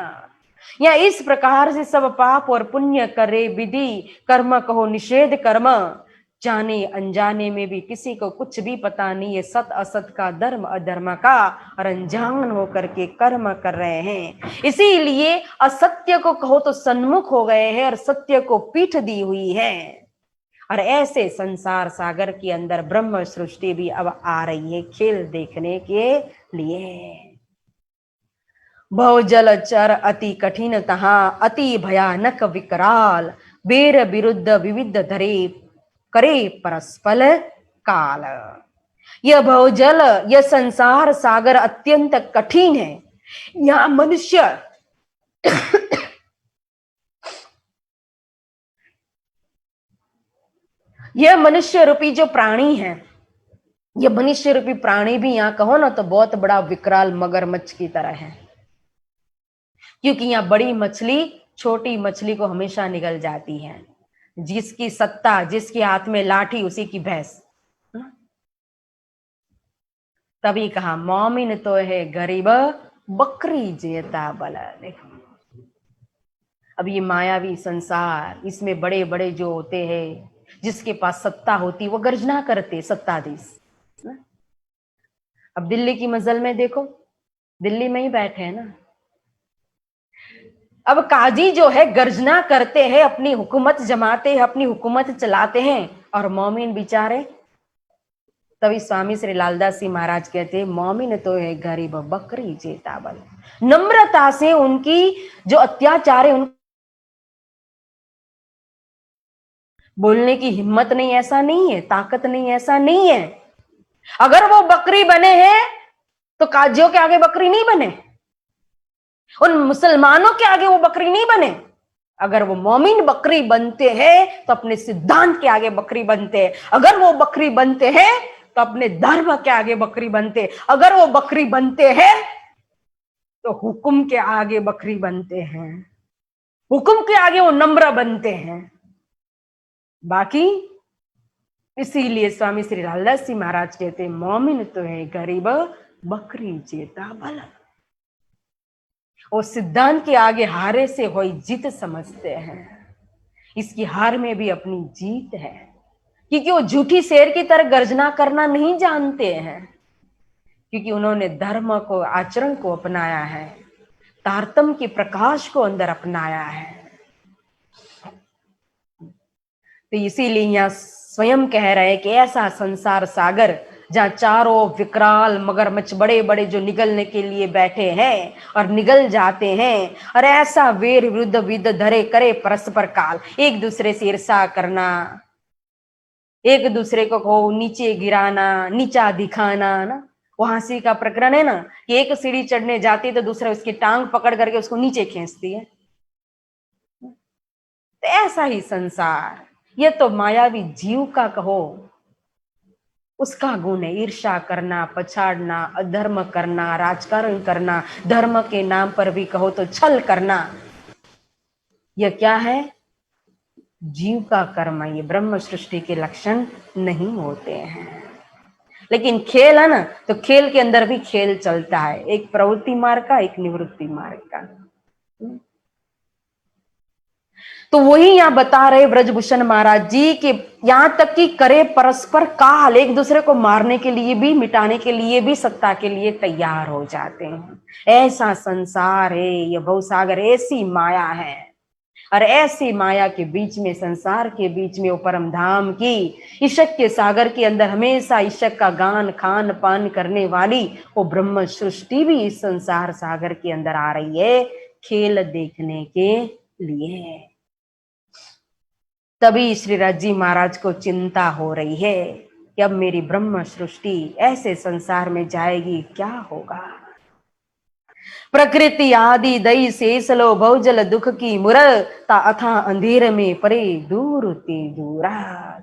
या इस प्रकार से सब पाप और पुण्य करे विधि कर्म कहो निषेध कर्म, जाने अनजाने में भी किसी को कुछ भी पता नहीं है सत असत का, धर्म अधर्म का, और अनजान होकर के कर्म कर रहे हैं। इसीलिए असत्य को कहो तो सन्मुख हो गए हैं और सत्य को पीठ दी हुई है। और ऐसे संसार सागर के अंदर ब्रह्म सृष्टि भी अब आ रही है खेल देखने के लिए। बहुजल चर अति कठिन तहा, अति भयानक विकराल, बेर विरुद्ध विविध धरे करे परस्पर काल। यह बहुजल, यह संसार सागर अत्यंत कठिन है। यहां मनुष्य यह मनुष्य रूपी जो प्राणी है, यह मनुष्य रूपी प्राणी भी यहां कहो ना तो बहुत बड़ा विकराल मगरमच्छ की तरह है, क्योंकि यहां बड़ी मछली छोटी मछली को हमेशा निगल जाती है। जिसकी सत्ता, जिसके हाथ में लाठी, उसी की भैंस। तभी कहा मोमिन तो है गरीब बकरी जेता बल। देखो अब ये मायावी संसार, इसमें बड़े बड़े जो होते हैं, जिसके पास सत्ता होती, वो गर्जना करते सत्ताधीश। अब दिल्ली की मजल में देखो, दिल्ली में ही बैठे हैं ना, अब काजी जो है गर्जना करते हैं, अपनी हुकूमत जमाते हैं, अपनी हुकूमत चलाते हैं, और मोमिन बेचारे। तभी स्वामी श्री लालदास जी महाराज कहते हैं मोमिन तो है गरीब बकरी जेता बल। नम्रता से उनकी जो अत्याचार है, उन बोलने की हिम्मत नहीं ऐसा नहीं है, ताकत नहीं ऐसा नहीं है। अगर वो बकरी बने हैं तो काजियों के आगे बकरी नहीं बने, उन मुसलमानों के आगे वो बकरी नहीं बने। अगर वो मोमिन बकरी बनते हैं तो अपने सिद्धांत के आगे बकरी बनते हैं। अगर वो बकरी बनते हैं तो अपने धर्म के आगे बकरी बनते हैं। अगर वो बकरी बनते हैं तो हुक्म के आगे बकरी बनते हैं, हुक्म के आगे वो नम्र बनते हैं। बाकी इसीलिए स्वामी श्री लालदास जी महाराज कहते हैं मोमिन तो है गरीब बकरी जेता भला। वो सिद्धांत के आगे हारे से होई जीत समझते हैं। इसकी हार में भी अपनी जीत है, क्योंकि वो झूठी शेर की तरह गर्जना करना नहीं जानते हैं, क्योंकि उन्होंने धर्म को, आचरण को अपनाया है, तारतम्य के प्रकाश को अंदर अपनाया है। तो इसीलिए यहां स्वयं कह रहे हैं कि ऐसा संसार सागर जहां चारों विकराल मगरमच्छ बड़े बड़े जो निगलने के लिए बैठे हैं और निगल जाते हैं, और ऐसा वीर विरुद्ध विद धरे करे परस्पर काल। एक दूसरे से ईर्षा करना, एक दूसरे को नीचे गिराना, नीचा दिखाना ना। वो हंसी का प्रकरण है ना कि एक सीढ़ी चढ़ने जाती तो दूसरा उसकी टांग पकड़ करके उसको नीचे खींचती है। तो ऐसा ही संसार, ये तो मायावी जीव का कहो उसका गुण है, ईर्षा करना, पछाड़ना, अधर्म करना, राजकारण करना, धर्म के नाम पर भी कहो तो छल करना। यह क्या है? जीव का कर्म। ये ब्रह्म सृष्टि के लक्षण नहीं होते हैं। लेकिन खेल है ना, तो खेल के अंदर भी खेल चलता है, एक प्रवृत्ति मार्ग का, एक निवृत्ति मार्ग का। तो वही यहां बता रहे ब्रजभूषण महाराज जी कि यहां तक कि करे परस्पर काल, एक दूसरे को मारने के लिए भी, मिटाने के लिए भी, सत्ता के लिए तैयार हो जाते हैं। ऐसा संसार है, ये भवसागर ऐसी माया है। और ऐसी माया के बीच में, संसार के बीच में, वो परम धाम की ईशक के सागर के अंदर हमेशा ईशक का गान खान पान करने वाली वो ब्रह्म सृष्टि भी इस संसार सागर के अंदर आ रही है खेल देखने के लिए। तभी श्रीराज जी महाराज को चिंता हो रही है कि अब मेरी ब्रह्म सृष्टि ऐसे संसार में जाएगी, क्या होगा। प्रकृति आदि दई शेषलो बहुजल दुख की मुरल ता अथा अंधेर में परे दूर ते दूरा।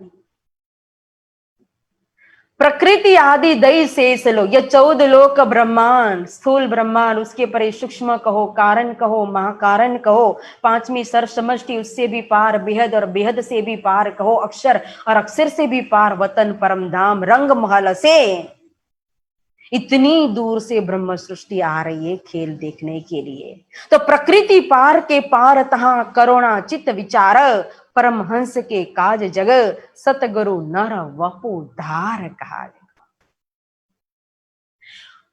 प्रकृति आदि दई शेष लो, यह 14 लोक ब्रह्मांड, स्थूल ब्रह्मांड, उसके परे सूक्ष्म कहो, कारण कहो, महाकारण कहो, पांचवी सर समष्टि, उससे भी पार बेहद, और बेहद से भी पार कहो अक्षर, और अक्षर से भी पार वतन परम धाम रंग महल से। इतनी दूर से ब्रह्म सृष्टि आ रही है खेल देखने के लिए। तो प्रकृति पार के पार तहां करुणा चित्त विचार, परमहंस के काज जग, सतगुरु नर वपु धार कहा।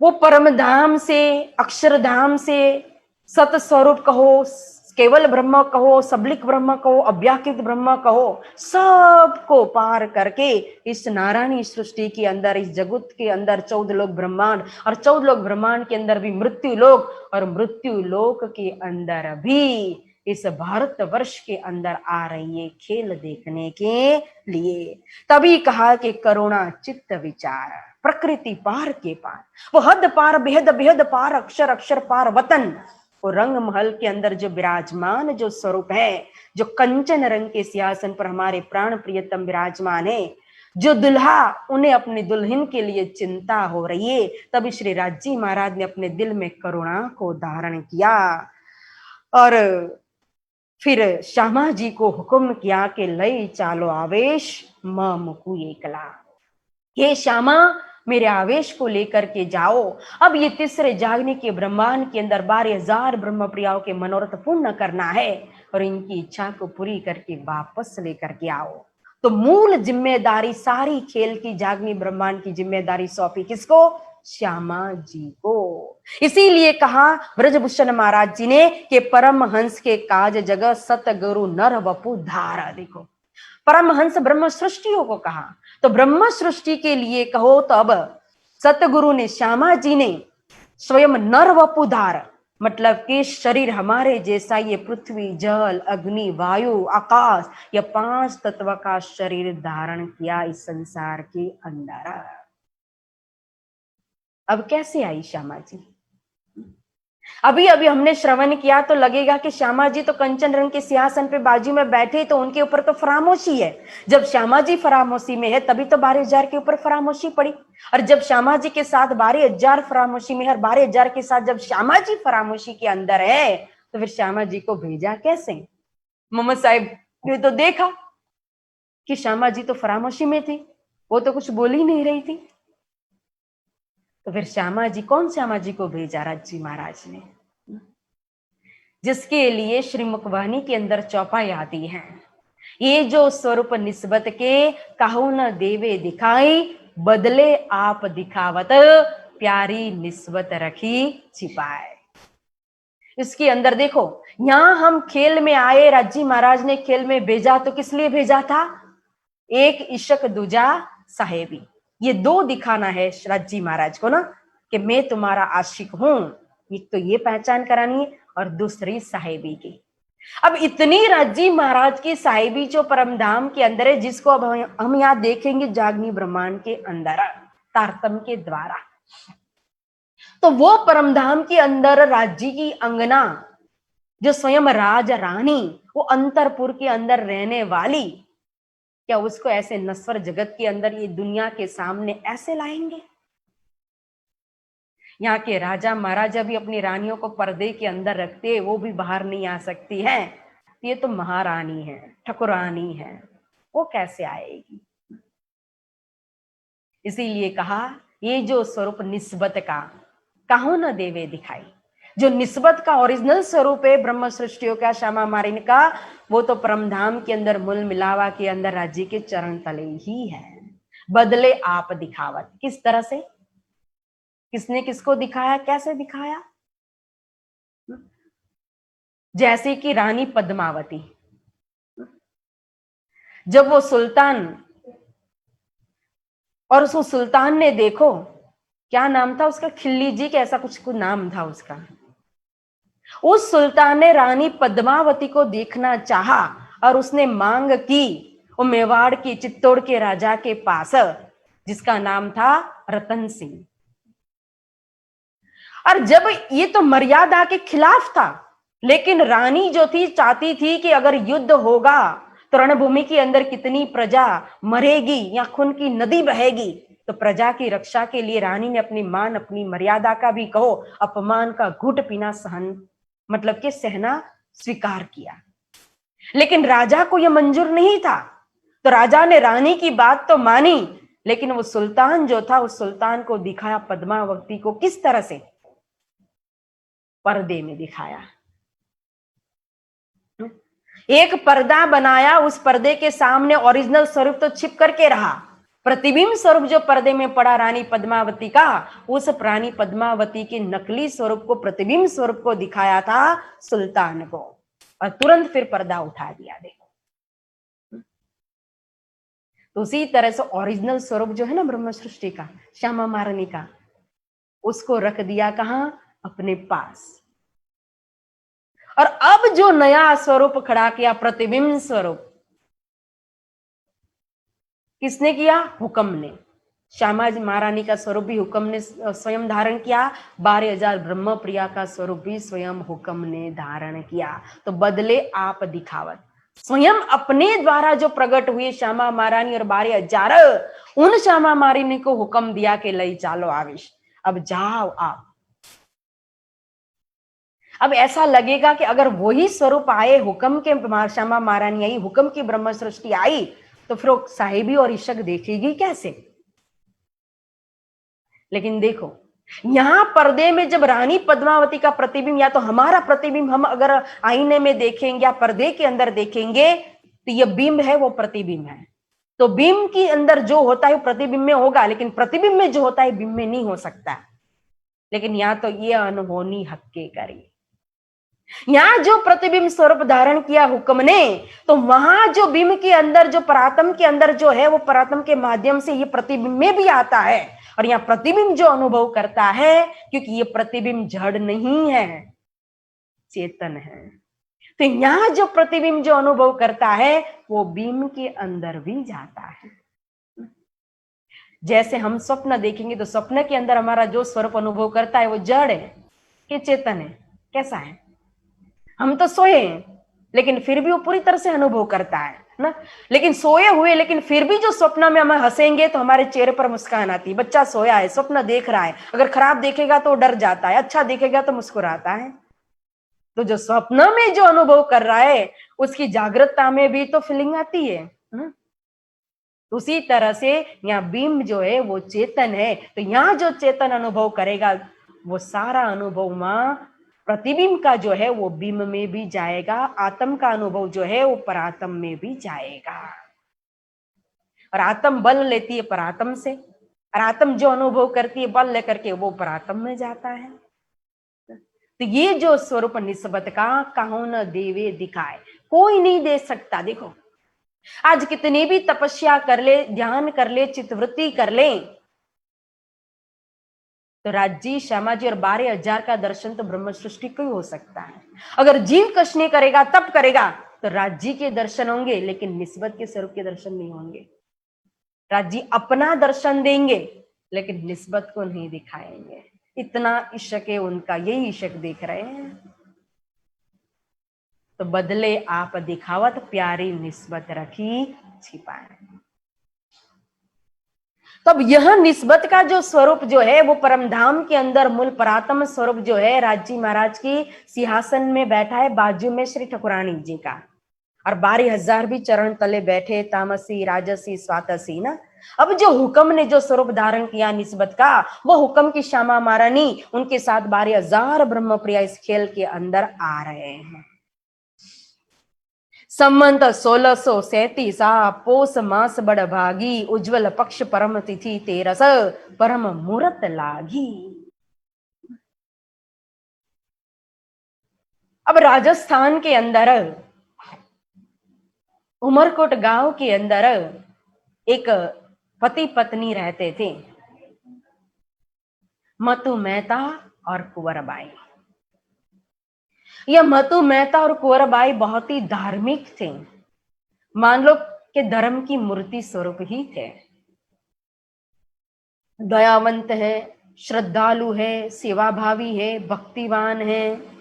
वो परम धाम से, अक्षरधाम से, सत स्वरूप कहो, केवल ब्रह्म कहो, सबलिक ब्रह्म कहो, अव्याकृत ब्रह्म कहो, सबको पार करके इस नारायणी सृष्टि के अंदर, इस जगत के अंदर 14 लोक ब्रह्मांड, और 14 लोक ब्रह्मांड के अंदर भी मृत्यु लोक, और मृत्यु लोक के अंदर भी इस भारत वर्ष के अंदर आ रही है खेल देखने के लिए। तभी कहा कि करुणा चित्त विचार, प्रकृति पार के पार, वो हद पार बेहद बेहद पार, अक्षर अक्षर पार वतन, वो रंग महल के अंदर जो विराजमान जो स्वरूप है, जो कंचन रंग के सिंहासन पर हमारे प्राण प्रियतम विराजमान है, जो दुल्हा उन्हें अपनी दुल्हन के लिए चिंता हो रही है, तभी श्री राजी महाराज ने अपने दिल में करुणा को धारण किया और फिर श्यामा जी को हुक्म किया कि लई चालो आवेश मां मुकु एकला, ये श्यामा मेरे आवेश को लेकर के जाओ। अब ये तीसरे जागने के ब्रह्मांड के अंदर 12,000 ब्रह्म प्रियाओं के मनोरथ पूर्ण करना है और इनकी इच्छा को पूरी करके वापस लेकर के आओ। तो मूल जिम्मेदारी सारी खेल की, जागनी ब्रह्मांड की जिम्मेदारी सौंपी किसको? श्यामा जी को। इसीलिए कहा ब्रजभूषण महाराज जी ने कि परमहंस के काज जगह सतगुरु नर वपु धारा। देखो परमहंस ब्रह्म सृष्टियों को कहा, तो ब्रह्म सृष्टि के लिए कहो तो अब सतगुरु ने, श्यामा जी ने स्वयं नर वपुधार, मतलब कि शरीर हमारे जैसा ये पृथ्वी जल अग्नि वायु आकाश, ये 5 तत्व का शरीर धारण किया इस संसार के अंदर। अब कैसे आई श्यामा जी? अभी अभी हमने श्रवण किया तो लगेगा कि श्यामा जी तो कंचन रंग के सिंहासन पे बाजू में बैठे, तो उनके ऊपर तो फरामोशी है। जब श्यामा जी फरामोशी में है तभी तो 12,000 के ऊपर फरामोशी पड़ी, और जब श्यामा जी के साथ 12,000 फरामोशी में है और 12,000 के साथ जब श्यामा जी फरामोशी के अंदर है, तो फिर श्यामा जी को भेजा कैसे? मोहम्मद साहब ने तो देखा कि श्यामा जी तो फरामोशी में थी, वो तो कुछ बोल ही नहीं रही थी, तो फिर श्यामा जी, कौन श्यामा जी को भेजा? राजी महाराज ने, जिसके लिए श्री मुखबानी के अंदर चौपाई आती है, ये जो स्वरूप निस्बत के काहू न देवे दिखाई, बदले आप दिखावत, प्यारी निस्बत रखी छिपाए। इसके अंदर देखो, यहां हम खेल में आए, राजी महाराज ने खेल में भेजा तो किस लिए भेजा था? एक इशक दूजा साहेबी, ये 2 दिखाना है राजी महाराज को ना, कि मैं तुम्हारा आशिक हूं, एक तो ये पहचान करानी है, और दूसरी साहेबी की। अब इतनी राजी महाराज की साहेबी जो परमधाम के अंदर है, जिसको अब हम यहां देखेंगे जागनी ब्रह्मांड के अंदर तारतम के द्वारा, तो वो परमधाम के अंदर राज्य की अंगना जो स्वयं राज रानी, वो अंतरपुर के अंदर रहने वाली, क्या उसको ऐसे नश्वर जगत के अंदर ये दुनिया के सामने ऐसे लाएंगे? यहाँ के राजा महाराजा भी अपनी रानियों को पर्दे के अंदर रखते हैं, वो भी बाहर नहीं आ सकती है। ये तो महारानी है, ठकुरानी है, वो कैसे आएगी? इसीलिए कहा ये जो स्वरूप निस्बत का काहू न देवे दिखाई, जो निस्बत का ओरिजिनल स्वरूप है ब्रह्म सृष्टियों का, श्यामा मारिन का, वो तो परमधाम के अंदर मूल मिलावा के अंदर राज्य के चरण तले ही है। बदले आप दिखावत, किस तरह से? किसने किसको दिखाया, कैसे दिखाया? जैसे कि रानी पद्मावती, जब वो सुल्तान, और उस सुल्तान ने देखो, क्या नाम था उसका, खिल्ली जी के ऐसा कुछ नाम था उसका, उस सुल्तान ने रानी पद्मावती को देखना चाहा और उसने मांग की वो मेवाड़ की, चित्तौड़ के राजा के पास, जिसका नाम था रतन सिंह। और जब ये तो मर्यादा के खिलाफ था, लेकिन रानी जो थी चाहती थी कि अगर युद्ध होगा तो रणभूमि के अंदर कितनी प्रजा मरेगी या खून की नदी बहेगी, तो प्रजा की रक्षा के लिए रानी ने अपनी मान, अपनी मर्यादा का भी कहो अपमान का घुट पीना सहन, मतलब कि सहना स्वीकार किया। लेकिन राजा को यह मंजूर नहीं था, तो राजा ने रानी की बात तो मानी, लेकिन वो सुल्तान जो था, उस सुल्तान को दिखाया पद्मावती को किस तरह से, पर्दे में दिखाया। एक पर्दा बनाया, उस पर्दे के सामने ओरिजिनल स्वरूप तो छिप करके रहा, प्रतिबिंब स्वरूप जो पर्दे में पड़ा रानी पद्मावती का, उस रानी पद्मावती के नकली स्वरूप को, प्रतिबिंब स्वरूप को दिखाया था सुल्तान को, और तुरंत फिर पर्दा उठा दिया। देखो, तो उसी तरह से ओरिजिनल स्वरूप जो है ना ब्रह्म सृष्टि का, श्यामा महारानी का, उसको रख दिया कहां, अपने पास। और अब जो नया स्वरूप खड़ा किया, प्रतिबिंब स्वरूप, किसने किया, हुक्म ने। श्यामा महारानी का स्वरूप भी हुक्म ने स्वयं धारण किया, 12,000 ब्रह्म प्रिया का स्वरूप भी स्वयं हुक्म ने धारण किया। तो बदले आप दिखावत, स्वयं अपने द्वारा जो प्रकट हुए श्यामा महारानी और 12,000, उन श्यामा महारानी को हुक्म दिया कि लई चालो आविश, अब जाओ आप। अब ऐसा लगेगा कि अगर वही स्वरूप आए, हुक्म के श्यामा महारानी आई, हुक्म की ब्रह्म सृष्टि आई, तो फिर साहिबी और इशक देखेगी कैसे। लेकिन देखो, यहां पर्दे में जब रानी पद्मावती का प्रतिबिंब, या तो हमारा प्रतिबिंब हम अगर आईने में देखेंगे या पर्दे के अंदर देखेंगे, तो ये बिंब है, वो प्रतिबिंब है। तो बिंब के अंदर जो होता है प्रतिबिंब में होगा, लेकिन प्रतिबिंब में जो होता है बिंब में नहीं हो सकता। लेकिन यहां तो ये अनहोनी हक्के करी, यहां जो प्रतिबिंब स्वरूप धारण किया हुक्म ने, तो वहां जो बिंब के अंदर, जो परात्म के अंदर जो है, वो परात्म के माध्यम से ये प्रतिबिंब में भी आता है। और यहाँ प्रतिबिंब जो अनुभव करता है, क्योंकि ये प्रतिबिंब जड़ नहीं है, चेतन है, तो यहां जो प्रतिबिंब जो अनुभव करता है, वो बिंब के अंदर भी जाता है। जैसे हम स्वप्न देखेंगे, तो स्वप्न के अंदर हमारा जो स्वरूप अनुभव करता है, वो जड़ है कि चेतन है, कैसा है। हम तो सोए हैं, लेकिन फिर भी वो पूरी तरह से अनुभव करता है ना। लेकिन सोए हुए, लेकिन फिर भी जो स्वप्न में हम हंसेंगे तो हमारे चेहरे पर मुस्कान आती है। बच्चा सोया है, स्वप्न देख रहा है, अगर खराब देखेगा तो डर जाता है, अच्छा देखेगा तो मुस्कुराता है। तो जो स्वप्न में जो अनुभव कर रहा है, उसकी जागृतता में भी तो फीलिंग आती है ना? उसी तरह से यहाँ बिंब जो है वो चेतन है, तो यहाँ जो चेतन अनुभव करेगा, वो सारा अनुभव वहां प्रतिबिंब का जो है वो बिंब में भी जाएगा, आत्म का अनुभव जो है वो परात्म में भी जाएगा। और आत्म बल लेती है परात्म से, और आत्म जो अनुभव करती है बल लेकर के, वो परात्म में जाता है। तो ये जो स्वरूप निस्बत का कहो न देवे दिखाए, कोई नहीं दे सकता। देखो, आज कितनी भी तपस्या कर ले, ध्यान कर ले, चित्तवृत्ति कर ले, तो राजी, श्यामा जी और 12,000 का दर्शन तो ब्रह्म सृष्टि को ही हो सकता है। अगर जीव कष्ट नहीं करेगा, तब करेगा, तो राजी के दर्शन होंगे, लेकिन निस्बत के स्वरूप के दर्शन नहीं होंगे। राजी अपना दर्शन देंगे, लेकिन निस्बत को नहीं दिखाएंगे। इतना इश्क है उनका, यही इश्क देख रहे हैं। तो बदले आप दिखावत, प्यारी निस्बत रखी छिपाए। तब यह निस्बत का जो स्वरूप जो है, वो परमधाम के अंदर मूल परात्म स्वरूप जो है, राजी महाराज की सिंहासन में बैठा है, बाजू में श्री ठाकुरानी जी का, और 12,000 भी चरण तले बैठे, तामसी, राजसी, स्वातसी ना। अब जो हुक्म ने जो स्वरूप धारण किया निस्बत का, वो हुक्म की श्यामा महारानी, उनके साथ 12,000 ब्रह्म प्रिया इस खेल के अंदर आ रहे हैं। संवंत 1637 पोष मास बड़ भागी, उज्जवल पक्ष परम तिथि तेरस, परम मुहूर्त लागी। अब राजस्थान के अंदर उमरकोट गांव के अंदर एक पति पत्नी रहते थे, मतु मेहता और कुंवरबाई। यह मतु मेहता और कुंवरबाई बहुत ही धार्मिक थे, मान लो कि धर्म की मूर्ति स्वरूप ही थे। दयावंत है, श्रद्धालु है, सेवाभावी है, भक्तिवान है,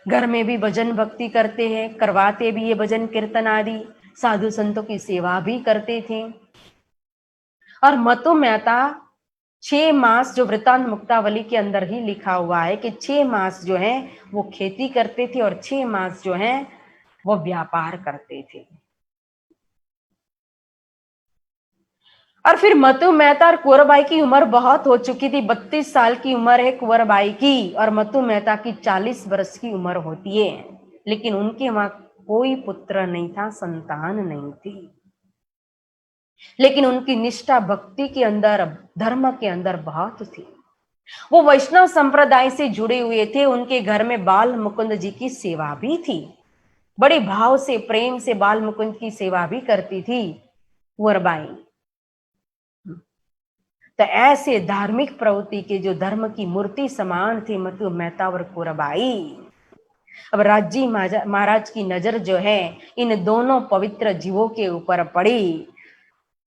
घर में भी भजन भक्ति करते हैं, करवाते भी ये भजन कीर्तन आदि, साधु संतों की सेवा भी करते थे। और मतु मेहता 6 मास, जो वृतांत मुक्तावली के अंदर ही लिखा हुआ है कि 6 मास जो है वो खेती करते थे, और 6 मास जो है वो व्यापार करते थे। और फिर मतु मेहता और कुंवरबाई की उम्र बहुत हो चुकी थी। 32 साल की उम्र है कुंवरबाई की और मतु मेहता की 40 वर्ष की उम्र होती है। लेकिन उनके वहां कोई पुत्र नहीं था, संतान नहीं थी। लेकिन उनकी निष्ठा भक्ति के अंदर, धर्म के अंदर बहुत थी। वो वैष्णव संप्रदाय से जुड़े हुए थे। उनके घर में बाल मुकुंद जी की सेवा भी थी। बड़े भाव से, प्रेम से बाल मुकुंद की सेवा भी करती थी कुंवरबाई। तो ऐसे धार्मिक प्रवृत्ति के जो धर्म की मूर्ति समान थे मतु मेहता और कुंवरबाई। अब राजी महाराज की नजर जो है इन दोनों पवित्र जीवों के ऊपर पड़ी।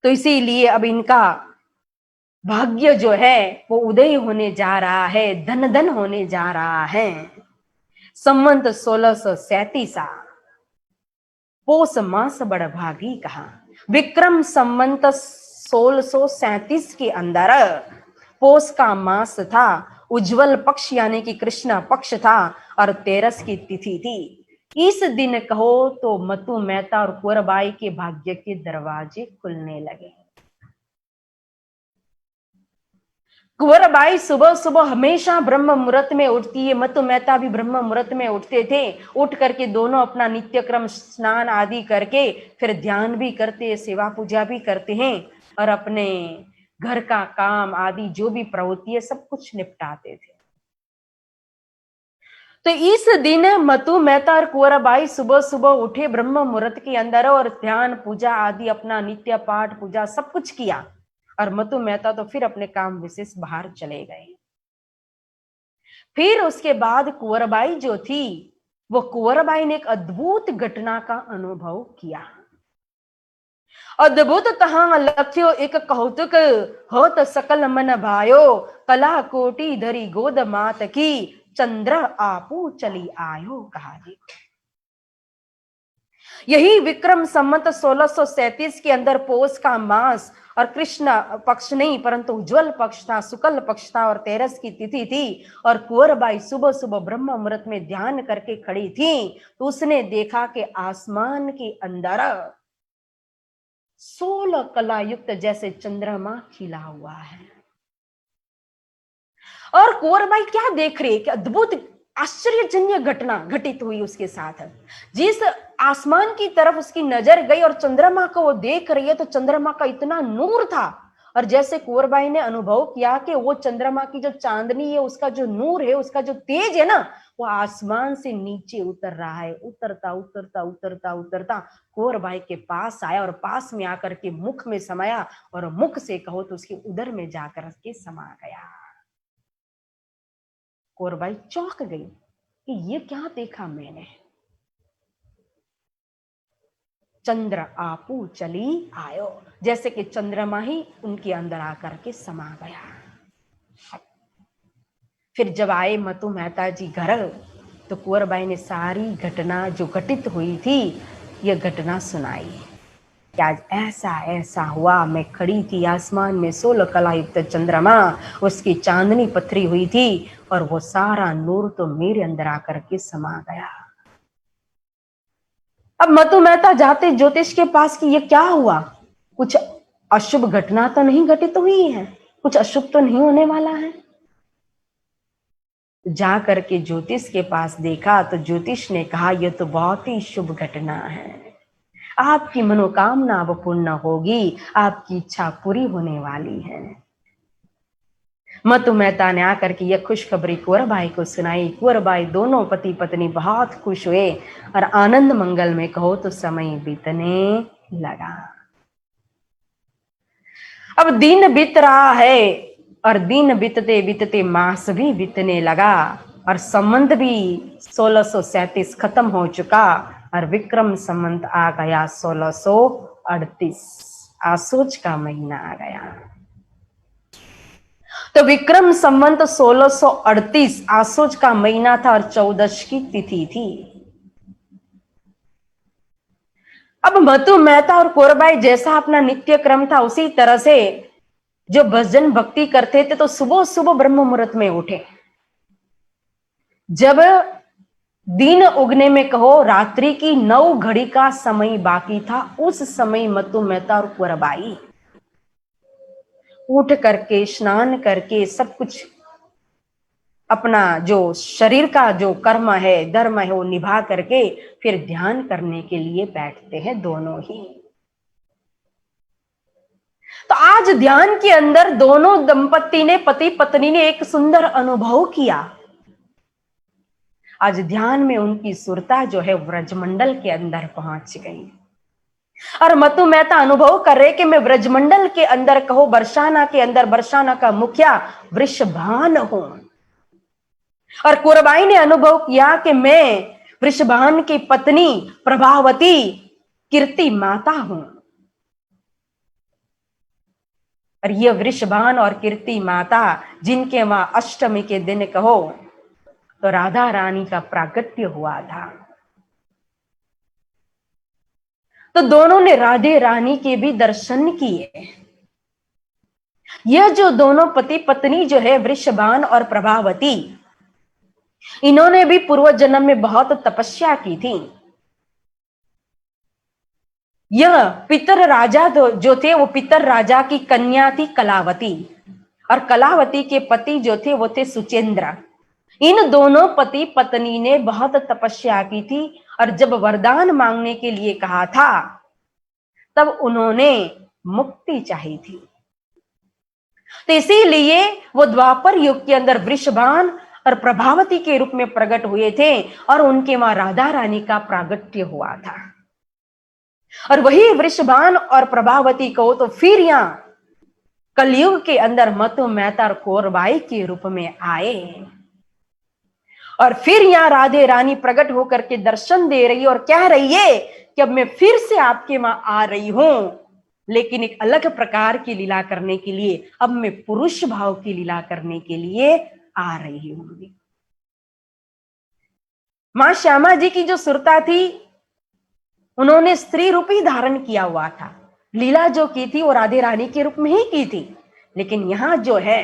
तो इसीलिए अब इनका भाग्य जो है वो उदय होने जा रहा है, धन धन होने जा रहा है। संवत 1637 पोष मास बड़ भागी कहा। विक्रम संवत 1637 के अंदर पोष का मास था, उज्जवल पक्ष यानी कि कृष्ण पक्ष था और 13 की तिथि थी। इस दिन कहो तो मतु मेहता और कुंवरबाई के भाग्य के दरवाजे खुलने लगे। कुंवरबाई सुबह सुबह हमेशा ब्रह्म मुहूर्त में उठती है, मतु मेहता भी ब्रह्म मुहूर्त में उठते थे। उठ करके दोनों अपना नित्य क्रम स्नान आदि करके फिर ध्यान भी करते, सेवा पूजा भी करते हैं और अपने घर का काम आदि जो भी प्रवृत्ति है सब कुछ निपटाते थे। तो इस दिन मतु मेहता और कुंवरबाई सुबह सुबह उठे ब्रह्म मुहूर्त के अंदर और ध्यान पूजा आदि अपना नित्य पाठ पूजा सब कुछ किया और मतु मेहता तो फिर अपने काम विशेष बाहर चले गए। फिर उसके बाद कुंवरबाई जो थी वो कुंवरबाई ने एक अद्भुत घटना का अनुभव किया। अद्भुत तहां लख्यो एक कौतुक होत सकल मन भायो, कला कोटि धरी गोद मात की, चंद्र आपू चली आयो कहा। देखो यही विक्रम संवत 1637 के अंदर पोष का मास और कृष्ण पक्ष नहीं परंतु उज्जवल पक्ष था, शुक्ल पक्ष था और 13 की तिथि थी और कुंवरबाई सुबह सुबह ब्रह्म मुहूर्त में ध्यान करके खड़ी थी तो उसने देखा कि आसमान के अंदर 16 कला युक्त जैसे चंद्रमा खिला हुआ है। और कुंवरबाई क्या देख रही है कि अद्भुत आश्चर्यजन्य घटना घटित हुई उसके साथ। जिस आसमान की तरफ उसकी नजर गई और चंद्रमा को वो देख रही है तो चंद्रमा का इतना नूर था और जैसे कुंवरबाई ने अनुभव किया कि वो चंद्रमा की जो चांदनी है उसका जो नूर है, उसका जो तेज है ना, वो आसमान से नीचे उतर रहा है। उतरता उतरता उतरता उतरता कुंवरबाई के पास आया और पास में आकर के मुख में समाया और मुख से कहो तो उसके उदर में जाकर के समा गया। कुंवरबाई चौंक गई कि ये क्या देखा मैंने। चंद्र आपू चली आयो, जैसे कि चंद्रमा ही उनके अंदर आकर के समा गया। फिर जब आए मतु मेहता जी घर तो कुंवरबाई ने सारी घटना जो घटित हुई थी यह घटना सुनाई कि आज ऐसा ऐसा हुआ। मैं खड़ी थी आसमान में 16 कला युक्त चंद्रमा, उसकी चांदनी पथरी हुई थी और वो सारा नूर तो मेरे अंदर आकर के समा गया। अब मतु मेहता जाते ज्योतिष के पास कि ये क्या हुआ, कुछ अशुभ घटना तो नहीं घटित हुई है, कुछ अशुभ तो नहीं होने वाला है। जा करके ज्योतिष के पास देखा तो ज्योतिष ने कहा यह तो बहुत ही शुभ घटना है, आपकी मनोकामना अब पूर्ण होगी, आपकी इच्छा पूरी होने वाली है। मतु मेहता ने आकर के यह खुशखबरी कुंवरबाई को सुनाई। कुंवरबाई दोनों पति पत्नी बहुत खुश हुए और आनंद मंगल में कहो तो समय बीतने लगा। अब दिन बीत रहा है और दिन बीतते बीतते मास भी बीतने लगा और संवत भी 1637 खत्म हो चुका और विक्रम संवत आ गया 1638, आसोज का महीना आ गया। तो विक्रम संवत 1638 आसोज का महीना था और 14 की तिथि थी। अब मतु मेहता और कुंवरबाई जैसा अपना नित्य क्रम था उसी तरह से जो भजन भक्ति करते थे तो सुबह सुबह ब्रह्म मुहूर्त में उठे। जब दिन उगने में कहो रात्रि की 9 घड़ी का समय बाकी था, उस समय मतु मेहता और कुंवरबाई उठ करके स्नान करके सब कुछ अपना जो शरीर का जो कर्म है धर्म है वो निभा करके फिर ध्यान करने के लिए बैठते हैं दोनों ही। तो आज ध्यान के अंदर दोनों दंपति ने पति पत्नी ने एक सुंदर अनुभव किया। आज ध्यान में उनकी सुरता जो है व्रजमंडल के अंदर पहुंच गई और मतु मेहता अनुभव कर रहे कि मैं ब्रजमंडल के अंदर कहो बरसाना के अंदर बरसाना का मुखिया वृषभान हूं और कुरबाई ने अनुभव किया कि मैं वृषभान की पत्नी प्रभावती कीर्ति माता हूं और ये वृषभान और कीर्ति माता जिनके वहां अष्टमी के दिन कहो तो राधा रानी का प्रागट्य हुआ था। तो दोनों ने राधे रानी के भी दर्शन किए। यह जो दोनों पति पत्नी जो है वृषभान और प्रभावती इन्होंने भी पूर्व जन्म में बहुत तपस्या की थी। यह पितर राजा जो थे वो पितर राजा की कन्या थी कलावती और कलावती के पति जो थे वो थे सुचेंद्र। इन दोनों पति पत्नी ने बहुत तपस्या की थी और जब वरदान मांगने के लिए कहा था तब उन्होंने मुक्ति चाहिए थी। तो इसीलिए वो द्वापर युग के अंदर वृषभान और प्रभावती के रूप में प्रकट हुए थे और उनके वहां राधा रानी का प्रागट्य हुआ था। और वही वृषभान और प्रभावती को तो फिर यहां कलयुग के अंदर मतु मेहता और कोरबाई के रूप में आए और फिर यहां राधे रानी प्रकट होकर के दर्शन दे रही है और कह रही है कि अब मैं फिर से आपके वहां आ रही हूं लेकिन एक अलग प्रकार की लीला करने के लिए। अब मैं पुरुष भाव की लीला करने के लिए आ रही हूं। मां श्यामा जी की जो सुरता थी उन्होंने स्त्री रूप ही धारण किया हुआ था। लीला जो की थी वो राधे रानी के रूप में ही की थी लेकिन यहां जो है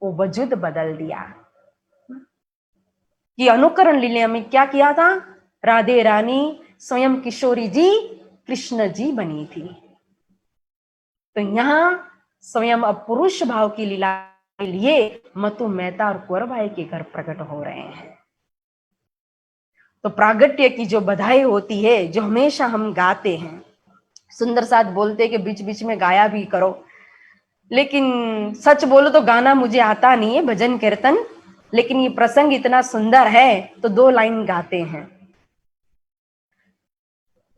वो वजूद बदल दिया कि अनुकरण लीला में क्या किया था, राधे रानी स्वयं किशोरी जी कृष्ण जी बनी थी। तो यहां स्वयं अब पुरुष भाव की लीला के लिए मतु मेहता और कुंवरबाई के घर प्रकट हो रहे हैं। तो प्रागट्य की जो बधाई होती है जो हमेशा हम गाते हैं, सुंदर साथ बोलते कि बीच बीच में गाया भी करो, लेकिन सच बोलो तो गाना मुझे आता नहीं है भजन कीर्तन, लेकिन ये प्रसंग इतना सुंदर है तो 2 लाइन गाते हैं।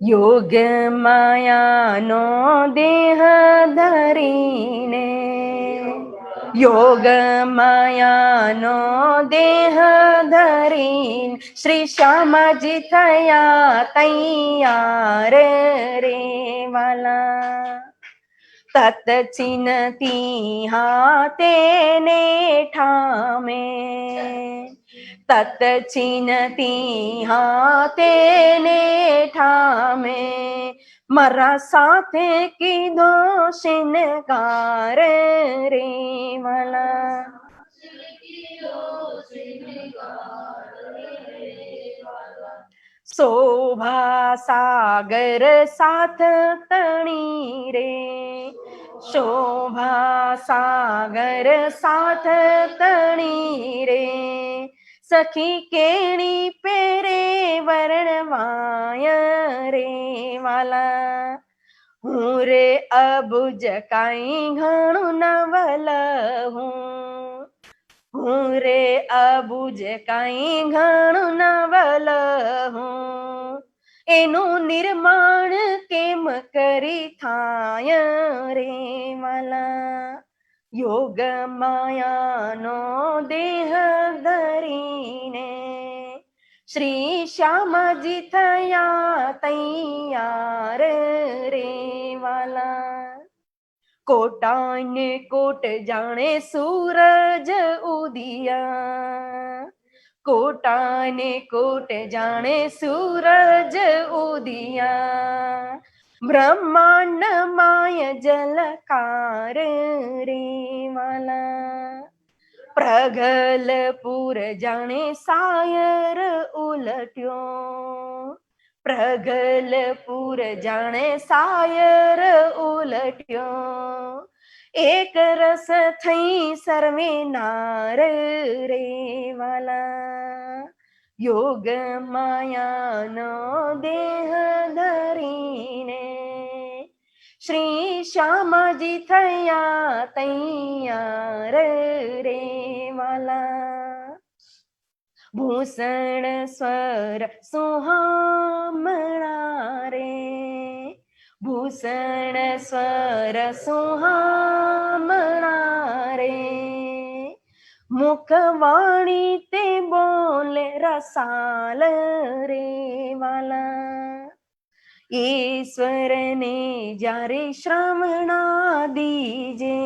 योग माया नो देह धरीने, योग माया नो देह धरीन, श्री श्याम जी थया तैयार रे वाला, तत चिन्हती हाथे ने ठामे, तत चिन्हती हाथे ने ठामे, मरा साथे की दोषिन कार रे वाला। शोभा सागर साथ तणी रे, शोभा सागर साथ तणी रे, सखी केणी पेरे वर्णमाय रे वाला, हूँ रे अबुज काई घणु नवल हूँ, हूँ रे अबुज काई घणु नवल हूँ, एનું નિર્માણ કેમ કરી થાય રે વાલા, યોગ માયાનો દેહ ધરીને, શ્રી શ્યામજી થયા તૈયાર રે વાલા, कोटाने कोट जाने सूरज उदिया, कोटाने कोट जाने सूरज उदिया, ब्रह्मांड माय जलकार रे वाला, प्रगलपुर जाने सायर उलट्यो, प्रगलपुर जाने सायर उलट्यो एक रस थई सर्वे नार रे वाला योग माया नो देह धरीने श्री श्यामाजी थया तैयार रे वाला भूषण स्वर सुहामणा रे भूषण स्वर सुहामणा रे मुखवाणी ते बोले रसाल रे वाला ईश्वर ने जारे श्रवणा दीजे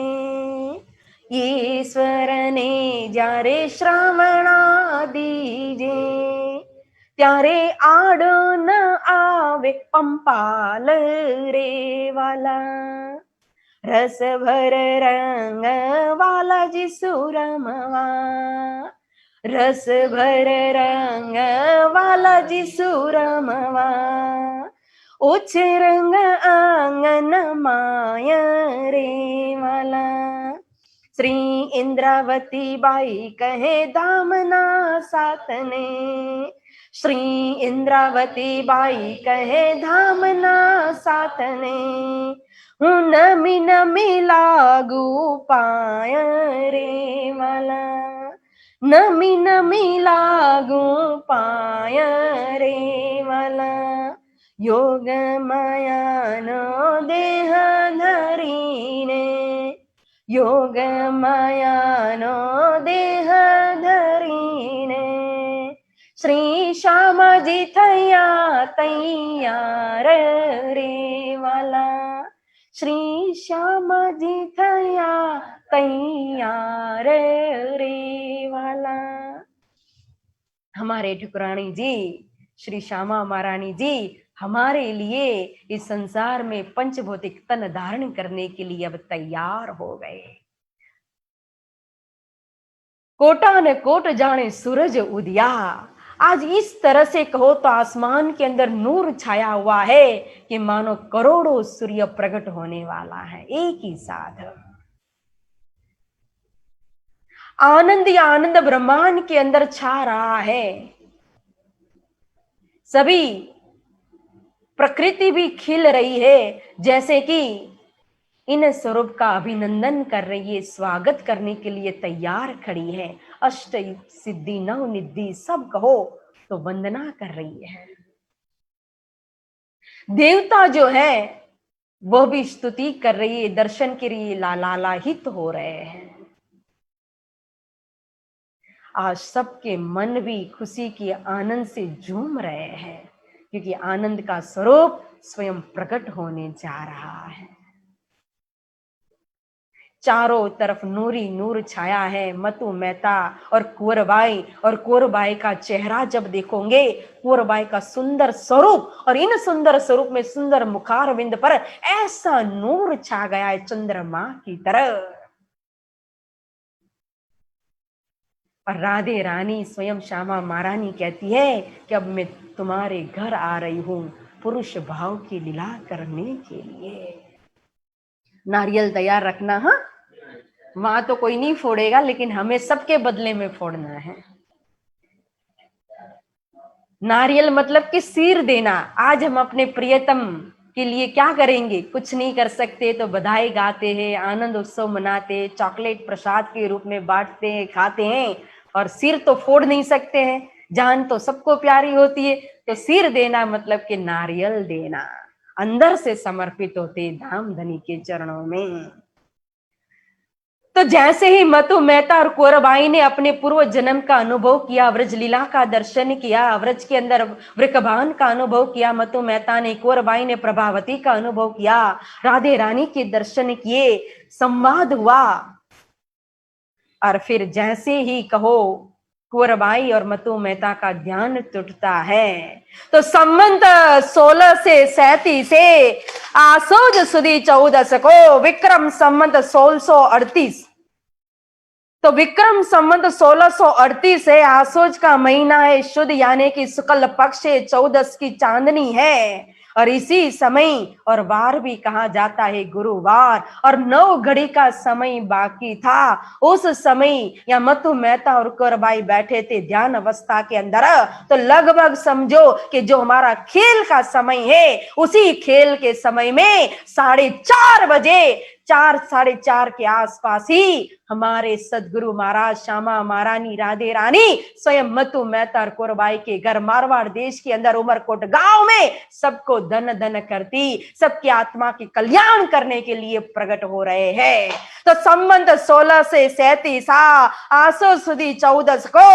ईश्वर ने जारे श्रवणा दीजे त्यारे आड़ो न आवे पंपाल रे वाला रस भर रंग वाला जी सुरमवा रस भर रंग वाला जी सुरमवा उच्च रंग आंगन माया रे वाला श्री इंद्रावती बाई कहे दामना सातने श्री इंद्रावती बाई कहे धामना सातने हूँ नमी नमी लागू पाय रे वाला नमी नमी लागू पाय रे वाला योग माया नो देह धरीने योग माया नो देह धरीने श्री श्यामाजी थया तैयार रे वाला श्री श्यामाजी थया तैयार रे वाला। हमारे ठुकरानी जी श्री श्यामा महारानी जी हमारे लिए इस संसार में पंचभौतिक तन धारण करने के लिए अब तैयार हो गए। कोटा न कोट जाने सूरज उदिया आज इस तरह से कहो तो आसमान के अंदर नूर छाया हुआ है कि मानो करोड़ों सूर्य प्रकट होने वाला है एक ही साथ। आनंद या आनंद ब्रह्मांड के अंदर छा रहा है। सभी प्रकृति भी खिल रही है जैसे कि इन स्वरूप का अभिनंदन कर रही है, स्वागत करने के लिए तैयार खड़ी है। अष्ट सिद्धि नव निधि सब कहो तो वंदना कर रही है। देवता जो है वह भी स्तुति कर रही है, दर्शन के लिए लालाहित हो रहे हैं। आज सबके मन भी खुशी के आनंद से झूम रहे हैं क्योंकि आनंद का स्वरूप स्वयं प्रकट होने जा रहा है। चारों तरफ नूरी नूर छाया है। मतु मेहता और कुंवरबाई का चेहरा जब देखोगे, कुंवरबाई का सुंदर स्वरूप और इन सुंदर स्वरूप में सुंदर मुखारविंद पर ऐसा नूर छा गया है चंद्रमा की तरह। और राधे रानी स्वयं श्यामा महारानी कहती है कि अब मैं तुम्हारे घर आ रही हूं पुरुष भाव की लीला करने के लिए। नारियल तैयार रखना। हाँ, वहां तो कोई नहीं फोड़ेगा लेकिन हमें सबके बदले में फोड़ना है। नारियल मतलब कि सिर देना। आज हम अपने प्रियतम के लिए क्या करेंगे? कुछ नहीं कर सकते तो बधाई गाते हैं, आनंद उत्सव मनाते, चॉकलेट प्रसाद के रूप में बांटते हैं, खाते हैं। और सिर तो फोड़ नहीं सकते हैं, जान तो सबको प्यारी होती है। तो सिर देना मतलब कि नारियल देना, अंदर से समर्पित होते धाम धनी के चरणों में। तो जैसे ही मतु मेहता और कुंवरबाई ने अपने पूर्व जन्म का अनुभव किया, व्रज लीला का दर्शन किया, व्रज के अंदर वृकभान का अनुभव किया, मतु मेहता ने, कुंवरबाई ने प्रभावती का अनुभव किया, राधे रानी के दर्शन किए, संवाद हुआ। और फिर जैसे ही कहो कुंवरबाई और मतु मेहता का ध्यान टूटता है तो संवत 16 से 37 से आसोज सुदी 14 को विक्रम संवत 1638 तो विक्रम संवत 1638 है, आसोज का महीना है, शुद्ध यानी कि शुक्ल पक्ष है, 14 की चांदनी है और इसी समय और वार भी कहा जाता है गुरुवार। और 9 घड़ी का समय बाकी था। उस समय या मतु मेहता और कुंवरबाई बैठे थे ध्यान अवस्था के अंदर। तो लगभग समझो कि जो हमारा खेल का समय है, उसी खेल के समय में 4:30 बजे 4 4:30 के आसपास ही हमारे सदगुरु महाराज श्यामा महारानी राधे रानी स्वयं मतु मेहता और कुंवरबाई के घर मारवाड़ देश के अंदर उमरकोट गांव में सबको धन धन करती, सबकी आत्मा की कल्याण करने के लिए प्रकट हो रहे हैं। तो संबंध 16 से 37 आसो सुदी 14 को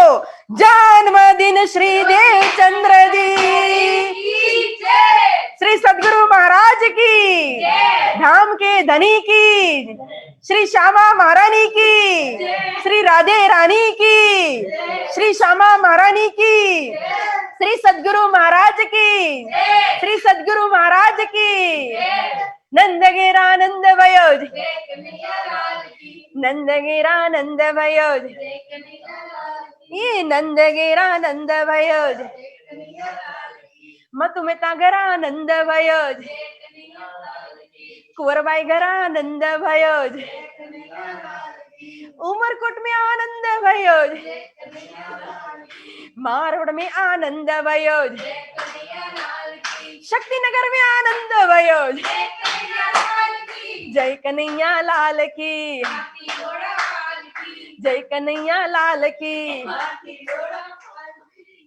जन्मदिन श्री देव चंद्र जी, श्री सदगुरु महाराज की, धाम के धनी की, श्री श्यामा महारानी की, श्री राधे रानी की, श्री श्यामा महारानी की, श्री सदगुरु महाराज की, श्री सदगुरु महाराज की। नंदगिरानंद वयोज, नंदगिरानंद वयोज, ये नंदगिरानंद वयोज, मतुमेता गरानंद वयोज, कुंवरबाई गरानंद वयोज, उमरकोट में आनंद वयोज, मारवाड़ में आनंद वयोज, शक्तिनगर में आनंद वयोज, जय कन्हैया लाल की, जय कन्हैया लाल की,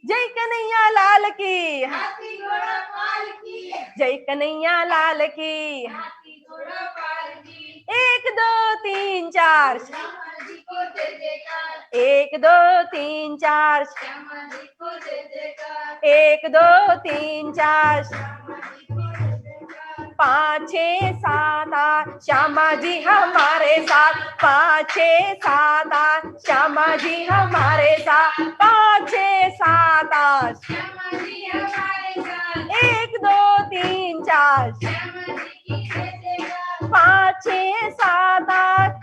जय कन्हैया लाल की, जय कन्हैया लाल की। 1 2 3 4, 1 2 3 4, 1 2 3 4, 5 6 7 8 श्यामा जी हमारे साथ, 5 6 7 8 श्यामा जी हमारे साथ, 5 6 7 8 1 2 3 4, 5 6 7 8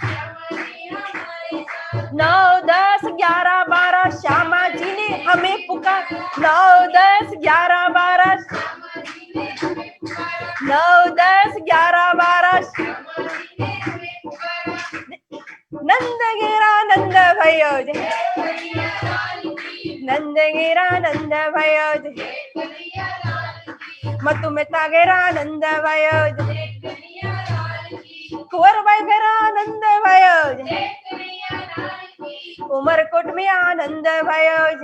9 10 11 12 श्यामा जी ने हमें पुकार, 9 10 11 12, 9 10 11 12, नंदगिरानंद भयोज, नंदगिरानंद भयोज, मतुमेता गिरानंद भयोज, कुंवरबाई गिरानंद भयोज, उमरकोट में आनंद भयोज,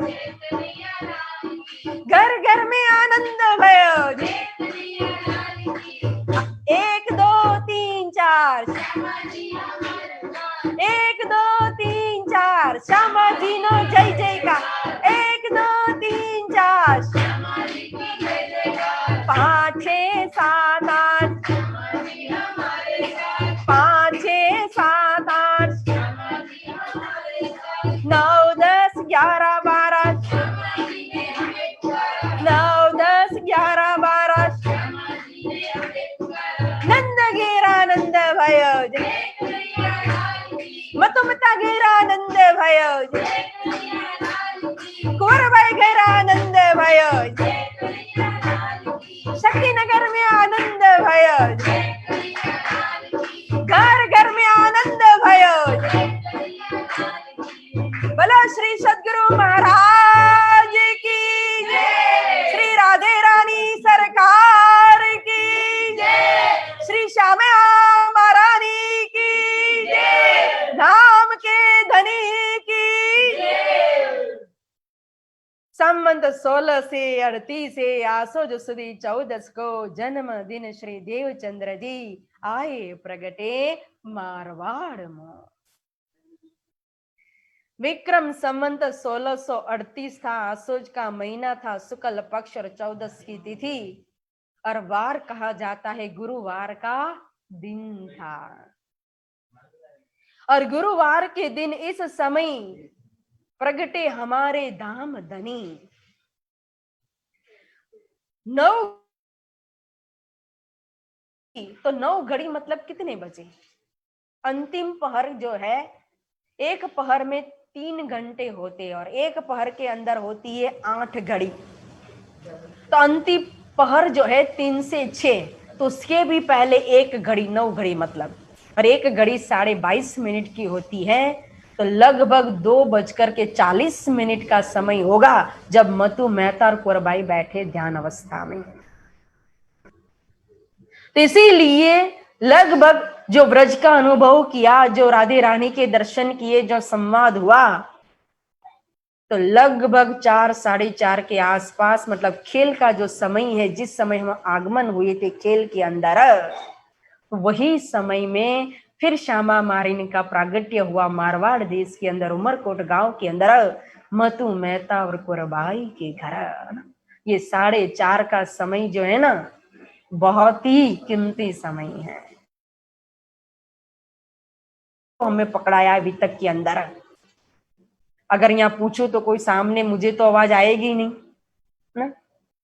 घर घर में आनंद भयोज। 1 2 3 4, 1 2 3 4 श्यामा जी नो जय जय का, 1 2 3 4, 5 6 7 8, 5 6 7 8, 9 10 11 12, 9 10 11 12, नंदगिरानंद भयोज, मतुमेता गिरानंद भयोज, कुंवरबाई गिरानंद भयोज, शक्तिनगर में आनंद भयोज, घर घर में आनंद भयोज। बोलो श्री सदगुरु महाराज की जय, श्री राधे रानी सरकार की जय, श्री श्यामा महारानी की जय, धाम के धनी की जय। संबंध 16 से 38 से आसोज सुदी 14 को जन्मदिन श्री देवचंद्र जी आए प्रगटे मारवाड़ में। विक्रम संवत 1638 था, आसोज का महीना था, शुक्ल पक्ष और 14 की तिथि और वार कहा जाता है गुरुवार का दिन था। और गुरुवार के दिन इस समय प्रगटे हमारे धाम धनी। 9 तो 9 घड़ी मतलब कितने बजे? अंतिम पहर जो है एक पहर में 3 घंटे होते और एक पहर के अंदर होती है 8 घड़ी। तो अंतिम पहर जो है 3 से 6, तो उसके भी पहले एक घड़ी 9 घड़ी मतलब, और एक घड़ी 22:30 की होती है। तो लगभग 2:40 का समय होगा जब मतु मेहता और कुंवरबाई बैठे ध्यान अवस्था में। तो इसीलिए लगभग जो ब्रज का अनुभव किया, जो राधे रानी के दर्शन किए, जो संवाद हुआ, तो लगभग 4 साढ़े 4 के आसपास, मतलब खेल का जो समय है, जिस समय हम आगमन हुए थे खेल के अंदर, वही समय में फिर श्यामा मारिन का प्रागट्य हुआ मारवाड़ देश के अंदर, उमरकोट गांव के अंदर, मतु मेहता और कुंवरबाई के घर। ये 4:30 का समय जो है ना, बहुत ही कीमती समय है। तो हमें पकड़ाया वितक के अंदर। अगर यहाँ पूछू तो कोई सामने, मुझे तो आवाज आएगी नहीं ना,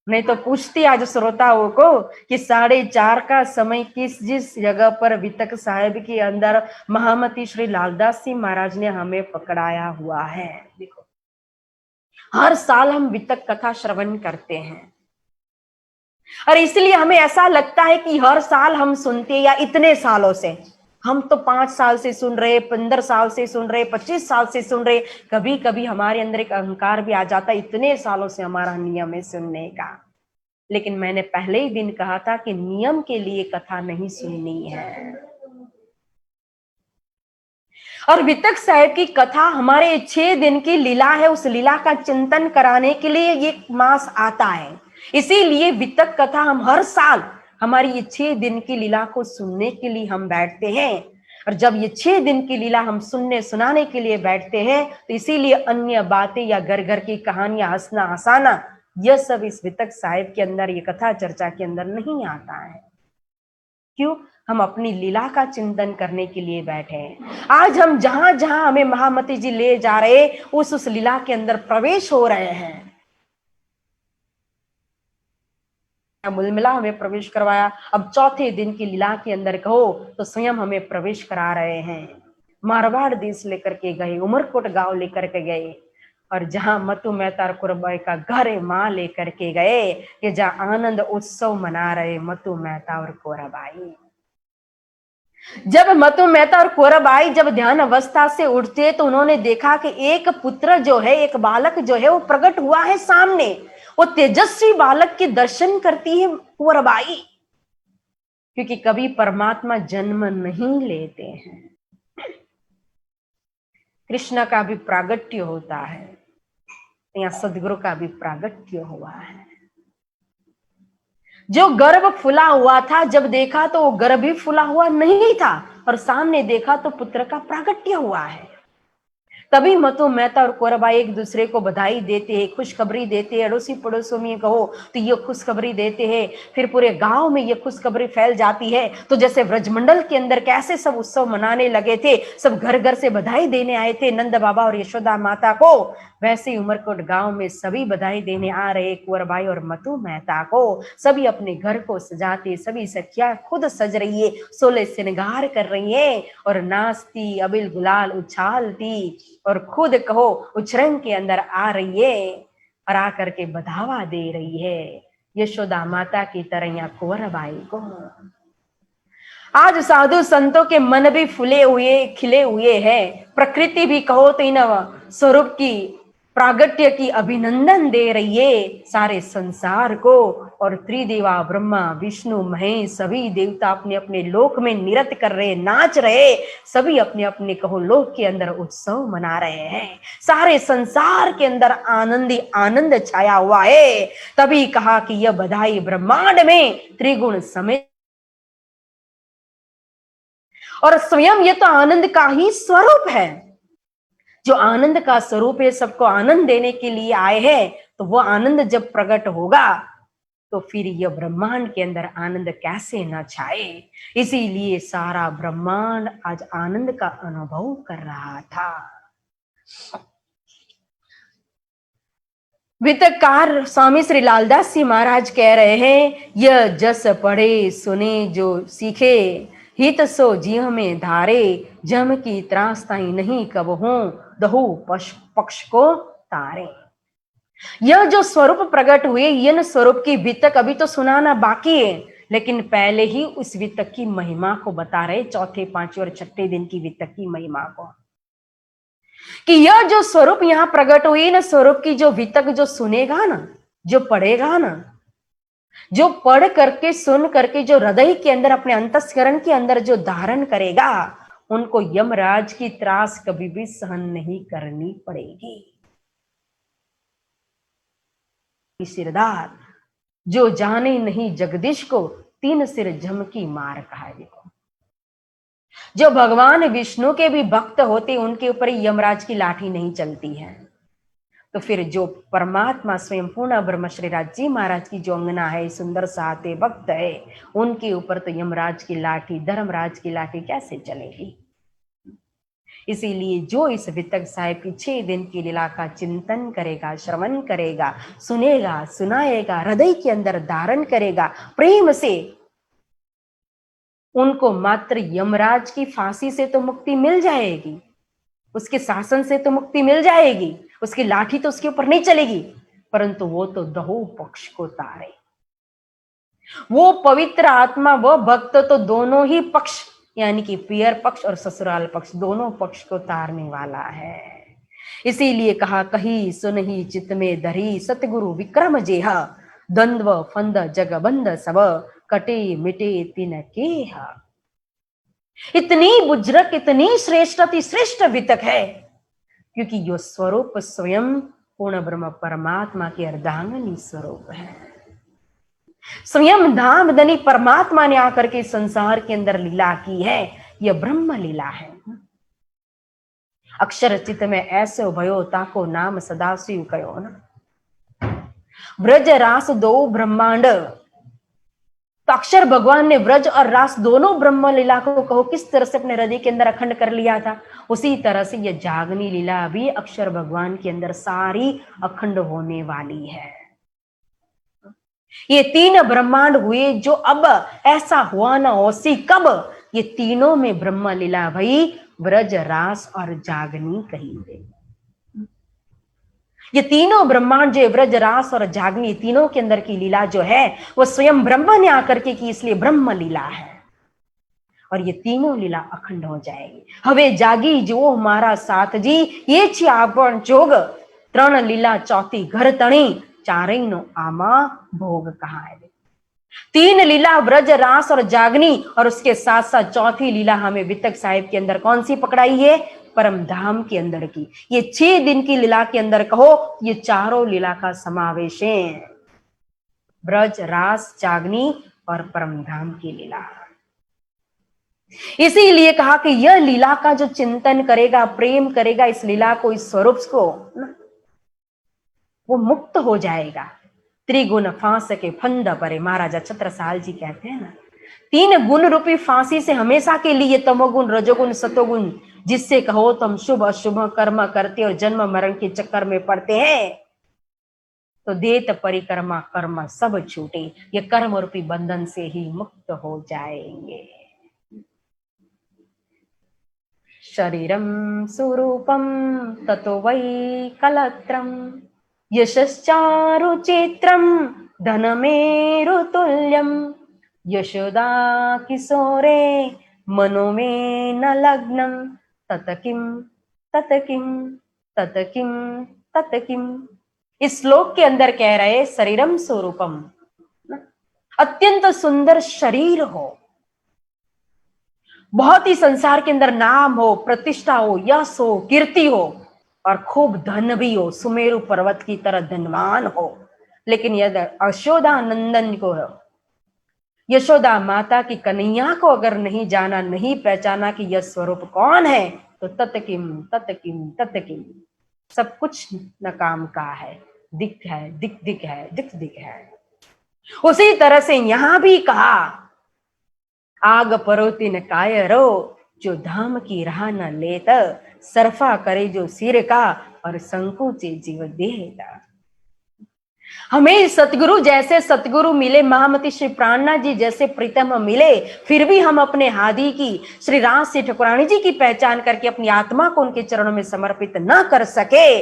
नहीं तो पूछती आज श्रोताओं को कि 4:30 का समय किस जिस जगह पर वितक साहिब के अंदर महामती श्री लालदास जी महाराज ने हमें पकड़ाया हुआ है। देखो, हर साल हम वितक कथा श्रवण करते हैं और इसलिए हमें ऐसा लगता है कि हर साल हम सुनते, या इतने सालों से, हम तो 5 साल से सुन रहे, 15 साल से सुन रहे, 25 साल से सुन रहे। कभी कभी हमारे अंदर एक अहंकार भी आ जाता है, इतने सालों से हमारा नियम है सुनने का। लेकिन मैंने पहले ही दिन कहा था कि नियम के लिए कथा नहीं सुननी है। और वितक साहिब की कथा हमारे 6 दिन की लीला है, उस लीला का चिंतन कराने के लिए ये मास आता है। इसीलिए वितक कथा हम हर साल, हमारी ये 6 दिन की लीला को सुनने के लिए हम बैठते हैं। और जब ये 6 दिन की लीला हम सुनने सुनाने के लिए बैठते हैं, तो इसीलिए अन्य बातें या घर घर की कहानियां, हंसना हंसाना, यह सब इस वितक साहिब के अंदर, ये कथा चर्चा के अंदर नहीं आता है। क्यों? हम अपनी लीला का चिंतन करने के लिए बैठे हैं। आज हम जहां जहां हमें महामती जी ले जा रहे, उस लीला के अंदर प्रवेश हो रहे हैं। मुलमिला हमें प्रवेश करवाया, अब चौथे दिन की लीला के अंदर कहो तो स्वयं हमें प्रवेश करा रहे हैं। मारवाड़ देश लेकर के गए, उमरकोट गांव लेकर के गए, और जहां मतु मेहता और कुंवरबाई का घर मां लेकर के गए, कि जहां आनंद उत्सव मना रहे मतु मेहता और कुंवरबाई। जब मतु मेहता और कुंवरबाई जब ध्यान अवस्था से उठते, तो उन्होंने देखा कि एक पुत्र जो है, एक बालक जो है, वो प्रकट हुआ है सामने। वो तेजस्वी बालक के दर्शन करती है कुंवरबाई, क्योंकि कभी परमात्मा जन्म नहीं लेते हैं, कृष्ण का भी प्रागट्य होता है, या सदगुरु का भी प्रागट्य हुआ है। जो गर्भ फुला हुआ था, जब देखा तो वो गर्भ ही फुला हुआ नहीं था, और सामने देखा तो पुत्र का प्रागट्य हुआ है। तभी मतु मेहता और कुंवरबाई एक दूसरे को बधाई देते हैं, खुशखबरी देते हैं, अड़ोसी पड़ोसों में कहो तो ये खुशखबरी देते हैं, फिर पूरे गांव में ये खुशखबरी फैल जाती है। तो जैसे ब्रजमंडल के अंदर कैसे सब उत्सव मनाने लगे थे, सब घर घर से बधाई देने आए थे नंद बाबा और यशोदा माता को, वैसे ही उमरकोट गांव में सभी बधाई देने आ रहे कुंवरबाई और मतु मेहता को। सभी अपने घर को सजाते, सभी सखियां खुद सज रही है, सोले श्रृंगार कर रही है, और नाचती, अबिल गुलाल उछालती, और खुद कहो उछरंग के अंदर आ रही है, और आकर के बधावा दे रही है यशोदा माता की तरह या कुंवरबाई को। आज साधु संतों के मन भी फुले हुए, खिले हुए हैं। प्रकृति भी कहो तो इन स्वरूप की, प्रागट्य की अभिनंदन दे रही है सारे संसार को। और त्रिदेवा ब्रह्मा विष्णु महेश सभी देवता अपने अपने लोक में निरत कर रहे, नाच रहे, सभी अपने अपने कहो लोक के अंदर उत्सव मना रहे हैं। सारे संसार के अंदर आनंदी आनंद छाया हुआ है। तभी कहा कि यह बधाई ब्रह्मांड में त्रिगुण समेत, और स्वयं ये तो आनंद का ही स्वरूप है। जो आनंद का स्वरूप है, सबको आनंद देने के लिए आए हैं, तो वो आनंद जब प्रकट होगा तो फिर यह ब्रह्मांड के अंदर आनंद कैसे न छाए। इसीलिए सारा ब्रह्मांड आज आनंद का अनुभव कर रहा था। वितकार स्वामी श्री लालदास जी महाराज कह रहे हैं, यह जस पढ़े सुने जो सीखे, हित सो जीव में धारे, जम की त्रास ताई नहीं कब हूं दहु पक्ष को तारे। यह जो स्वरूप प्रकट हुए, इन स्वरूप की वितक अभी तो सुनाना बाकी है, लेकिन पहले ही उस वितक की महिमा को बता रहे, चौथे पांचवें और छठे दिन की वितक की महिमा को, कि यह जो स्वरूप यहां प्रकट हुई ना, स्वरूप की जो वितक जो सुनेगा ना, जो पढ़ेगा ना, जो पढ़ करके सुन करके जो हृदय के अंदर अपने अंतस्करण के अंदर जो धारण करेगा, उनको यमराज की त्रास कभी भी सहन नहीं करनी पड़ेगी। सिरदार जो जाने नहीं जगदीश को, तीन सिर झमकी मार कहा। देखो, जो भगवान विष्णु के भी भक्त होते, उनके ऊपर यमराज की लाठी नहीं चलती है, तो फिर जो परमात्मा स्वयं पूर्ण ब्रह्म श्री राज जी महाराज की जो अंगना है, सुंदर साते भक्त है, उनके ऊपर तो यमराज की लाठी, धर्मराज की लाठी कैसे चलेगी। इसीलिए जो इस वितक साहिब की 6 दिन की लीला का चिंतन करेगा, श्रवण करेगा, सुनेगा, सुनाएगा, हृदय के अंदर धारण करेगा प्रेम से, उनको मात्र यमराज की फांसी से तो मुक्ति मिल जाएगी, उसके शासन से तो मुक्ति मिल जाएगी, उसकी लाठी तो उसके ऊपर नहीं चलेगी, परंतु वो तो दहो पक्ष को तारे। वो पवित्र आत्मा, वो भक्त तो दोनों ही पक्ष, यानी कि पियर पक्ष और ससुराल पक्ष, दोनों पक्ष को तारने वाला है। इसीलिए कहा, कही सुनही चित्त में धरी सतगुरु विक्रम जेहा, द्वंद्व फंद जगबंद सब कटे मिटे तिन केहा। इतनी बुज्रक, इतनी श्रेष्ठ, अति श्रेष्ठ वितक है, क्योंकि यो स्वरूप स्वयं पूर्ण ब्रह्म परमात्मा के अर्धांगिनी स्वरूप है। स्वयं धाम धनी परमात्मा ने आकर के संसार के अंदर लीला की है, यह ब्रह्म लीला है। अक्षर चित्त में ऐसे उभयो ताको नाम सदाशिव कयो ना। व्रज रास दो ब्रह्मांड, तो अक्षर भगवान ने व्रज और रास दोनों ब्रह्म लीला को कहो किस तरह से अपने हृदय के अंदर अखंड कर लिया था, उसी तरह से यह जागनी लीला भी अक्षर भगवान के अंदर सारी अखंड होने वाली है। ये 3 ब्रह्मांड हुए, जो अब ऐसा हुआ ना ओसी कब, ये तीनों में ब्रह्म लीला भई व्रज रास और जागनी कही गई। ये तीनों ब्रह्मांड जो व्रज रास और जागनी, तीनों के अंदर की लीला जो है, वो स्वयं ब्रह्म ने आकर के की, इसलिए ब्रह्म लीला है। और ये तीनों लीला अखंड हो जाएगी। हवे जागी जो हमारा साथ जी, ये छी आपण जोग, 3 लीला चौथी घर तणी, 4 नो आमा भोग कहा है। 3 लीला व्रज रास और जागनी, और उसके साथ साथ चौथी लीला हमें वितक साहिब के अंदर कौन सी पकड़ाई है, परम धाम के अंदर की। ये 6 दिन की लीला के अंदर कहो, ये चारों लीला का समावेश है, ब्रज रास जागनी और परम धाम की लीला। इसीलिए कहा कि यह लीला का जो चिंतन करेगा, प्रेम करेगा इस लीला को, इस स्वरूप को, वो मुक्त हो जाएगा। त्रिगुण फांस के फंद परे, महाराजा छत्रसाल जी कहते हैं ना, 3 गुण रूपी फांसी से हमेशा के लिए, तमोगुण रजोगुण सतोगुण, जिससे कहो तुम शुभ अशुभ कर्म करते और जन्म मरण के चक्कर में पड़ते हैं, तो देत परिक्रमा कर्म सब छूटे, ये कर्म रूपी बंधन से ही मुक्त हो जाएंगे। शरीरम स्वरूपम ततो वै कलत्रम, यशश्चारु चित्रम धनमेरु तुल्यम, यशोदा किशोरे मनो में न लग्नम, ततकिम ततकिम ततकिम ततकिम। इस श्लोक के अंदर कह रहे, शरीरम स्वरूपम, अत्यंत सुंदर शरीर हो, बहुत ही संसार के अंदर नाम हो, प्रतिष्ठा हो, यश हो, कीर्ति हो, और खूब धन भी हो, सुमेरु पर्वत की तरह धनवान हो, लेकिन यदि यशोदा नंदन को, यशोदा माता की कन्हैया को अगर नहीं जाना, नहीं पहचाना कि यह स्वरूप कौन है, तो ततकिम ततकिम ततकिम, सब कुछ नकाम का है, दिख है, दिख दिख है, दिख दिख है। उसी तरह से यहां भी कहा, आग परोती न कायरो, जो धाम की राह न लेत, सरफा करे जो सिर का और संकोचे जीव देता। हमें सतगुरु जैसे सतगुरु मिले, महामती श्री प्राणनाथ जी जैसे प्रीतम मिले, फिर भी हम अपने हादी की श्री राज से ठकुरानी जी की पहचान करके अपनी आत्मा को उनके चरणों में समर्पित न कर सके,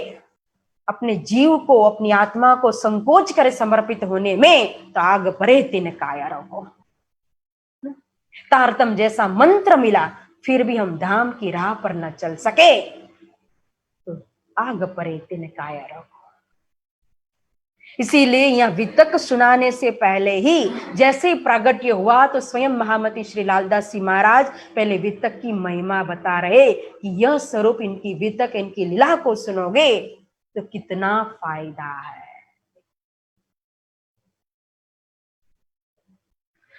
अपने जीव को, अपनी आत्मा को संकोच करे समर्पित होने में, तो आग परे तिन काया रहो। तारतम जैसा मंत्र मिला, फिर भी हम धाम की राह पर न चल सके, तो आग परे तिन काया रहो। इसीलिए यह वितक सुनाने से पहले ही जैसे ही प्रागट्य हुआ, तो स्वयं महामती श्री लालदास जी महाराज पहले वितक की महिमा बता रहे कि यह स्वरूप इनकी वितक, इनकी लीला को सुनोगे तो कितना फायदा है।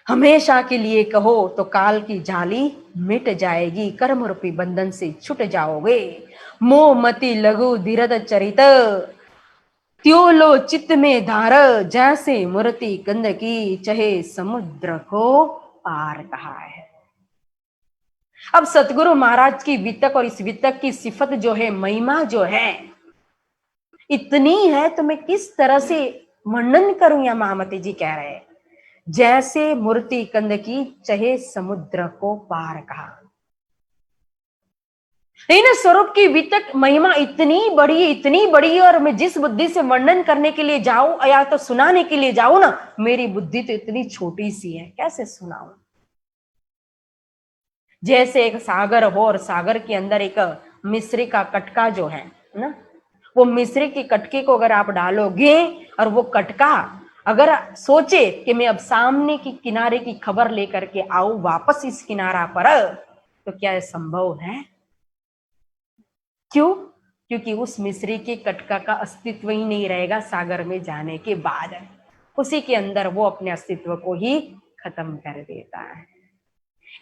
हमेशा के लिए कहो तो काल की जाली मिट जाएगी, कर्म रूपी बंधन से छूट जाओगे। मोह मति लघु धीरज चरित त्यो लो चित्त में धार, जैसे मूर्ति कंद की चाहे समुद्र को पार कहा है। अब सतगुरु महाराज की वितक और इस वितक की सिफत जो है, महिमा जो है, इतनी है तो मैं किस तरह से वर्णन करूं। या महामती जी कह रहे हैं जैसे मूर्ति कंद की चाहे समुद्र को पार कहा। इन स्वरूप की वितक महिमा इतनी बड़ी, और मैं जिस बुद्धि से वर्णन करने के लिए जाऊं या तो सुनाने के लिए जाऊं ना, मेरी बुद्धि तो इतनी छोटी सी है, कैसे सुनाऊं। जैसे एक सागर हो और सागर के अंदर एक मिश्री का कटका जो है ना, वो मिश्री के कटके को अगर आप डालोगे और वो कटका अगर सोचे कि मैं अब सामने की किनारे की खबर लेकर के आऊं वापस इस किनारा पर, तो क्या यह संभव है? क्यों? क्योंकि उस मिश्री के कटका का अस्तित्व ही नहीं रहेगा सागर में जाने के बाद, उसी के अंदर वो अपने अस्तित्व को ही खत्म कर देता है।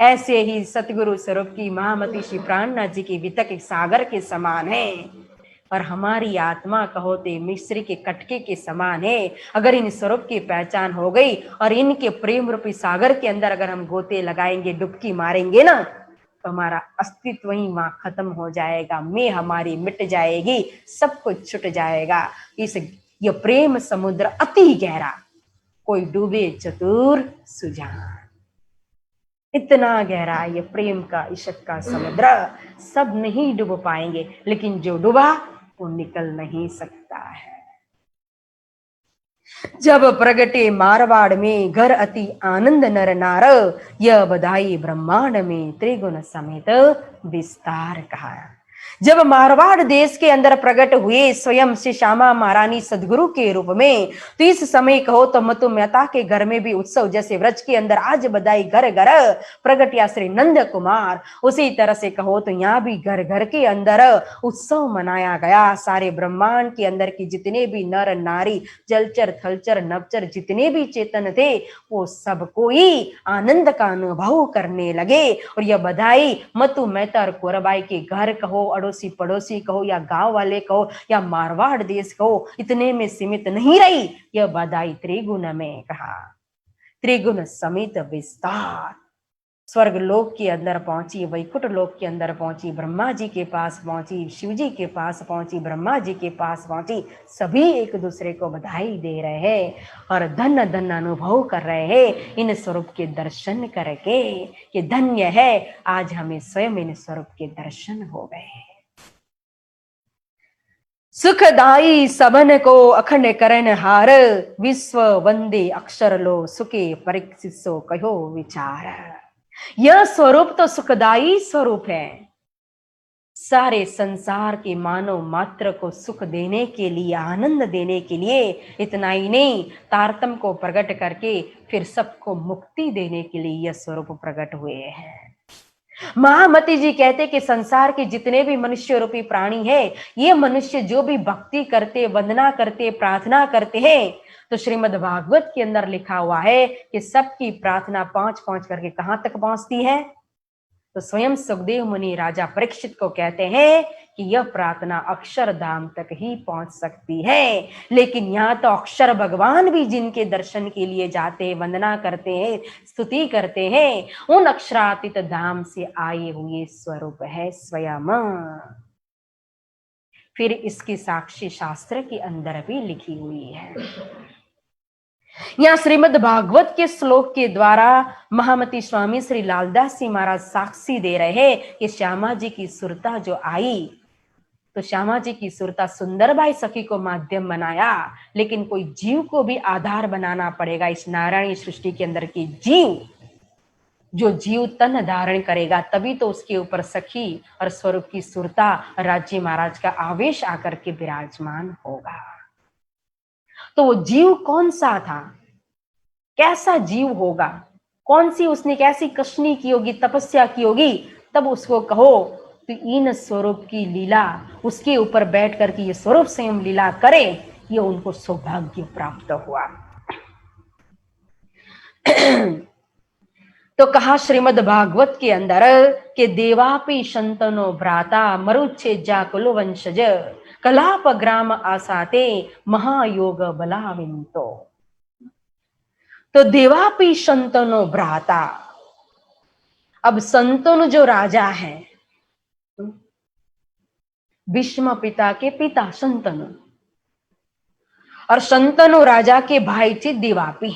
ऐसे ही सतगुरु स्वरूप की महामती श्री प्राणनाथ जी की वितक एक सागर के समान है, और हमारी आत्मा कहो तो मिश्री के कटके के समान है। अगर इन स्वरूप की पहचान हो गई और इनके प्रेम रूपी सागर के अंदर अगर हम गोते लगाएंगे, डुबकी मारेंगे ना, तो हमारा अस्तित्व ही वहां खत्म हो जाएगा, मैं हमारी मिट जाएगी, सब कुछ छूट जाएगा। ये प्रेम समुद्र अति गहरा, कोई डूबे चतुर सुजान। इतना गहरा ये प्रेम का, इश्क का समुद्र, सब नहीं डूब पाएंगे, लेकिन जो डूबा वो निकल नहीं सकता है। जब प्रगटे मारवाड़ में घर अति आनंद नर नार, यह बधाई ब्रह्मांड में त्रिगुण समेत विस्तार कहा। जब मारवाड़ देश के अंदर प्रकट हुए स्वयं श्री श्यामा महारानी सदगुरु के रूप में, तो इस समय कहो तो मतु मेहता के घर में भी उत्सव, जैसे व्रज के अंदर आज बधाई घर घर प्रकट या श्री नंद कुमार, उसी तरह से कहो तो यहाँ भी घर घर के अंदर उत्सव मनाया गया। सारे ब्रह्मांड के अंदर की जितने भी नर नारी, जलचर थलचर नवचर जितने भी चेतन थे, वो सबको ही आनंद का अनुभव करने लगे। और यह बधाई मतु मेहता और कोरबाई के घर कहो, अड़ोसी पड़ोसी कहो, या गांव वाले कहो, या मारवाड़ देश कहो, इतने में सीमित नहीं रही। यह बधाई त्रिगुण में कहा, त्रिगुण समेत विस्तार। स्वर्ग लोक के अंदर पहुंची, वैकुंठ लोक के अंदर पहुंची, ब्रह्मा जी के पास पहुंची, शिव जी के पास पहुंची, ब्रह्मा जी के पास पहुंची, सभी एक दूसरे को बधाई दे रहे हैं और धन्य धन्य अनुभव कर रहे हैं इन स्वरूप के दर्शन करके, कि धन्य है आज हमें स्वयं इन स्वरूप के दर्शन हो गए। सुखदाई सबन को अखंड करन हार, विश्व वंदे अक्षर लो सुखे परीक्षित सो कहो विचार। यह स्वरूप तो सुखदाई स्वरूप है, सारे संसार के मानव मात्र को सुख देने के लिए, आनंद देने के लिए, इतना ही नहीं तारतम को प्रकट करके फिर सबको मुक्ति देने के लिए यह स्वरूप प्रकट हुए हैं। महामती जी कहते कि संसार के जितने भी मनुष्य रूपी प्राणी है, ये मनुष्य जो भी भक्ति करते, वंदना करते, प्रार्थना करते हैं, तो श्रीमद् भागवत के अंदर लिखा हुआ है कि सबकी प्रार्थना पहुंच पहुंच करके कहां तक पहुंचती है? तो स्वयं सुखदेव मुनि राजा परीक्षित को कहते हैं कि यह प्रार्थना अक्षरधाम तक ही पहुंच सकती है। लेकिन यहाँ तो अक्षर भगवान भी जिनके दर्शन के लिए जाते हैं, वंदना करते हैं, स्तुति करते हैं, उन अक्षरातीत धाम से आए हुए स्वरूप है स्वयं। फिर इसकी साक्षी शास्त्र के अंदर भी लिखी हुई है। यहाँ श्रीमद् भागवत के श्लोक के द्वारा महामती स्वामी श्री लालदास जी महाराज साक्षी दे रहे हैं कि श्यामा जी की सुरता जो आई, तो श्यामा जी की सुरता सुंदरबाई सखी को माध्यम बनाया, लेकिन कोई जीव को भी आधार बनाना पड़ेगा इस नारायणी सृष्टि के अंदर की जीव। जो जीव तन धारण करेगा तभी तो उसके ऊपर सखी और स्वरूप की सुरता राज्य महाराज का आवेश आकर के विराजमान होगा। तो वो जीव कौन सा था, कैसा जीव होगा, कौन सी उसने कैसी कष्नी की होगी, तपस्या की होगी, तब उसको कहो तो इन स्वरूप की लीला उसके ऊपर बैठ करके ये स्वरूप स्वयं लीला करे, ये उनको सौभाग्य प्राप्त हुआ। तो कहा श्रीमद् भागवत के अंदर के देवापि शंतनो भ्राता मरुच्छेजा कुल वंशज कलाप ग्राम आसाते महायोग बलाविंतो। तो देवापि शंतनो भ्राता, अब शंतनु जो राजा है, भीष्म पिता के पिता शंतनु, और शंतनु राजा के भाई थे देवापी।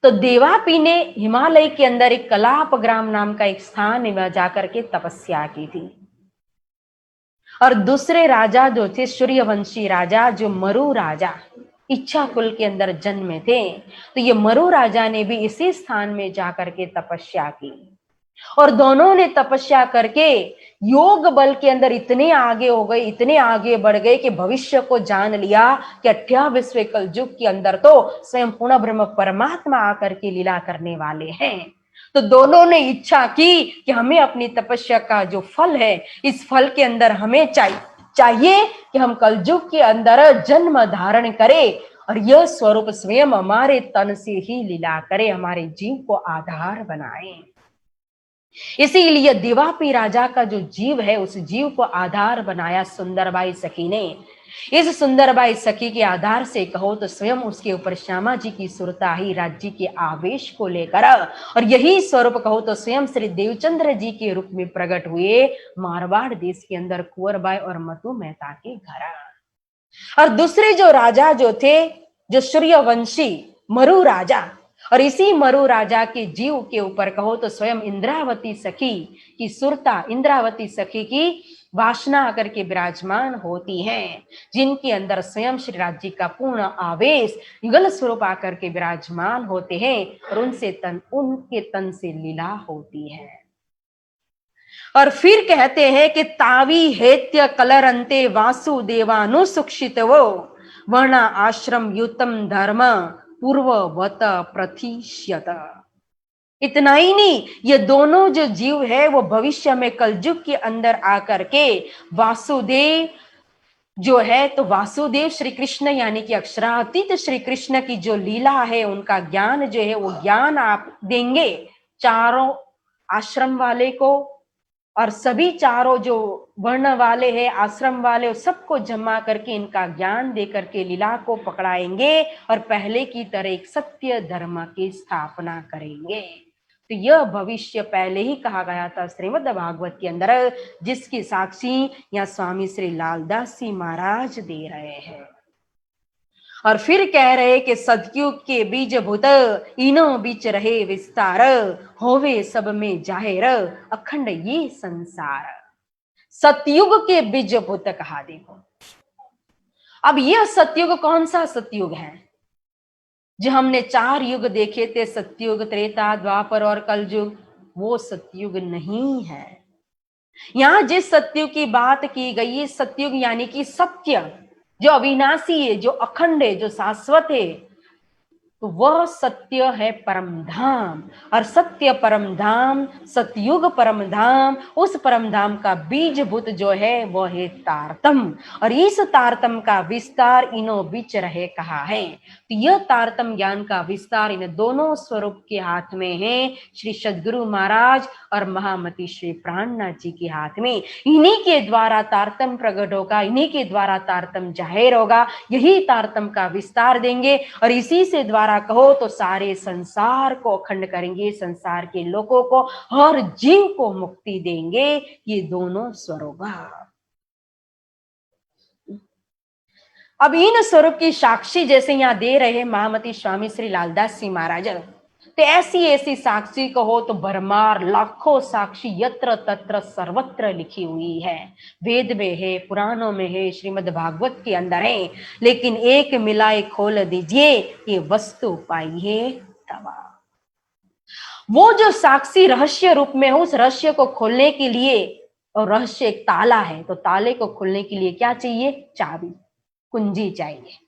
तो देवापी ने हिमालय के अंदर एक कलाप ग्राम नाम का एक स्थान में जाकर के तपस्या की थी। और दूसरे राजा जो थे सूर्यवंशी राजा, जो मरु राजा इच्छा कुल के अंदर जन्मे थे, तो ये मरु राजा ने भी इसी स्थान में जाकर के तपस्या की। और दोनों ने तपस्या करके योग बल के अंदर इतने आगे हो गए, इतने आगे बढ़ गए कि भविष्य को जान लिया कि 28वें कल युग के अंदर तो स्वयं पूर्ण ब्रह्म परमात्मा आकर के लीला करने वाले हैं। तो दोनों ने इच्छा की कि हमें अपनी तपस्या का जो फल है, इस फल के अंदर हमें चाहिए कि हम कलयुग के अंदर जन्म धारण करें और यह स्वरूप स्वयं हमारे तन से ही लीला करे, हमारे जीव को आधार बनाए। इसीलिए देवापी राजा का जो जीव है, उस जीव को आधार बनाया सुंदरबाई सखी ने। इस सुंदरबाई सखी के आधार से कहो तो स्वयं उसके ऊपर श्यामा जी की सुरता ही राज्य के आवेश को लेकर, और यही स्वरूप कहो तो स्वयं श्री देवचंद्र जी के रूप में प्रकट हुए मारवाड़ देश के अंदर कुंवरबाई और मतु मेहता के घर। और दूसरे जो राजा जो थे, जो सूर्यवंशी मरु राजा, और इसी मरु राजा के जीव के ऊपर कहो तो स्वयं इंद्रावती सखी की सुरता, इंद्रावती सखी की वासना आकर के विराजमान होती हैं, जिनके अंदर स्वयं श्री राज्य का पूर्ण आवेश युगल स्वरूप आकर के विराजमान होते हैं, और उनके तन से लीला होती है। और फिर कहते हैं कि तावी हेत्य कलरंते वासुदेवानुसुक्षित वो वर्ण आश्रम युतम धर्म पूर्ववत प्रथिष्यत। इतना ही नहीं, ये दोनों जो जीव है वो भविष्य में कलयुग के अंदर आकर के वासुदेव जो है, तो वासुदेव श्री कृष्ण यानी कि अक्षरातीत श्री कृष्ण की जो लीला है, उनका ज्ञान जो है वो ज्ञान आप देंगे चारों आश्रम वाले को, और सभी चारों जो वर्ण वाले हैं, आश्रम वाले, सबको जमा करके इनका ज्ञान दे करके लीला को पकड़ाएंगे और पहले की तरह एक सत्य धर्म की स्थापना करेंगे। तो यह भविष्य पहले ही कहा गया था श्रीमद् भागवत के अंदर, जिसकी साक्षी यहाँ स्वामी श्री लालदास जी महाराज दे रहे हैं। और फिर कह रहे कि सतयुग के बीज भूत इनो बीच रहे विस्तार, होवे सब में जाहिर अखंड ये संसार। सतयुग के बीज भूत कहा। देखो अब यह सतयुग कौन सा सतयुग है? जो हमने 4 युग देखे थे, सतयुग, त्रेता, द्वापर और कलयुग, वो सतयुग नहीं है। यहां जिस सतयुग की बात की गई है, सतयुग यानी कि सत्य, जो अविनाशी है, जो अखंड है, जो शाश्वत है, तो वह सत्य है परम धाम। और सत्य परम धाम, सतयुग परम धाम, उस परम धाम का बीजभूत जो है वह है तारतम। और इस तारतम का विस्तार इनो बीच रहे कहा है। तो यह तारतम ज्ञान का विस्तार इन दोनों स्वरूप के हाथ में है, श्री सद्गुरु महाराज और महामती श्री प्राणनाथ जी के हाथ में। इन्हीं के द्वारा तारतम प्रकट होगा, इन्हीं के द्वारा तारतम जाहिर होगा, यही तारतम का विस्तार देंगे और इसी से द्वारा कहो तो सारे संसार को अखंड करेंगे, संसार के लोगों को, हर जीव को मुक्ति देंगे, ये दोनों स्वरूप। अब इन स्वरूप की साक्षी जैसे यहाँ दे रहे महामती स्वामी श्री लालदास जी महाराज, तो ऐसी ऐसी साक्षी कहो तो भरमार लाखों साक्षी यत्र तत्र सर्वत्र लिखी हुई है। वेद में है, पुराणों में है, श्रीमद् भागवत के अंदर है, लेकिन एक मिलाए खोल दीजिए ये वस्तु पाइए तवा। वो जो साक्षी रहस्य रूप में हो, उस रहस्य को खोलने के लिए, और रहस्य एक ताला है, तो ताले को खोलने के लिए क्या चाहिए? चाबी, कुंजी चाहिए।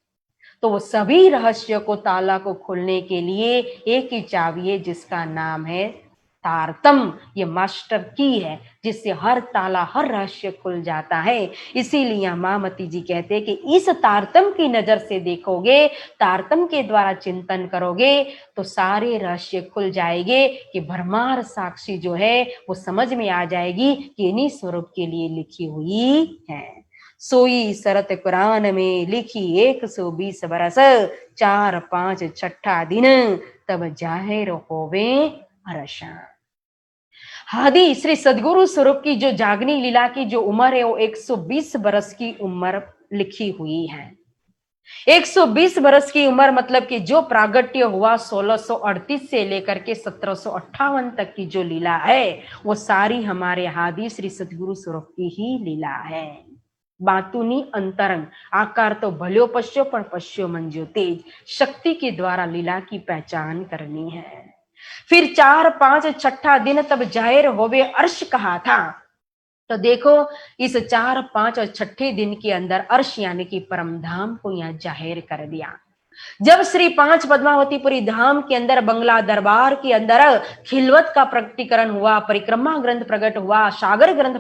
तो वो सभी रहस्य को, ताला को खोलने के लिए एक ही चाबी है जिसका नाम है तारतम। ये मास्टर की है जिससे हर ताला, हर रहस्य खुल जाता है। इसीलिए महामती जी कहते हैं कि इस तारतम की नजर से देखोगे, तारतम के द्वारा चिंतन करोगे तो सारे रहस्य खुल जाएंगे कि भरमार साक्षी जो है वो समझ में आ जाएगी कि इन्हीं स्वरूप के लिए लिखी हुई है। सोई शरत कुरान में लिखी 120 बरस, 4 5 छठा दिन तब जाहिर होवे अरसा। हादी श्री सदगुरु स्वरूप की जो जागनी लीला की जो उम्र है वो 120 बरस की उम्र लिखी हुई है। 120 बरस की उम्र मतलब कि जो प्रागट्य हुआ 1638 से लेकर के 1758 तक की जो लीला है वो सारी हमारे हादी श्री सदगुरु स्वरूप की ही लीला है। बातुनी अंतरंग आकार तो भल्यो पश्यो पर पश्यो मंजो तेज, शक्ति के द्वारा लीला की पहचान करनी है। फिर 4 5 छठा दिन तब जाहिर होवे अर्श कहा था। तो देखो इस 4 5 और छठे दिन के अंदर अर्श यानी कि परम धाम को यहाँ जाहिर कर दिया। जब श्री 5 पद्मावतीपुरी धाम के अंदर बंगला दरबार के अंदर खिलवत का प्रकटीकरण हुआ, परिक्रमा ग्रंथ प्रकट हुआ, सागर ग्रंथ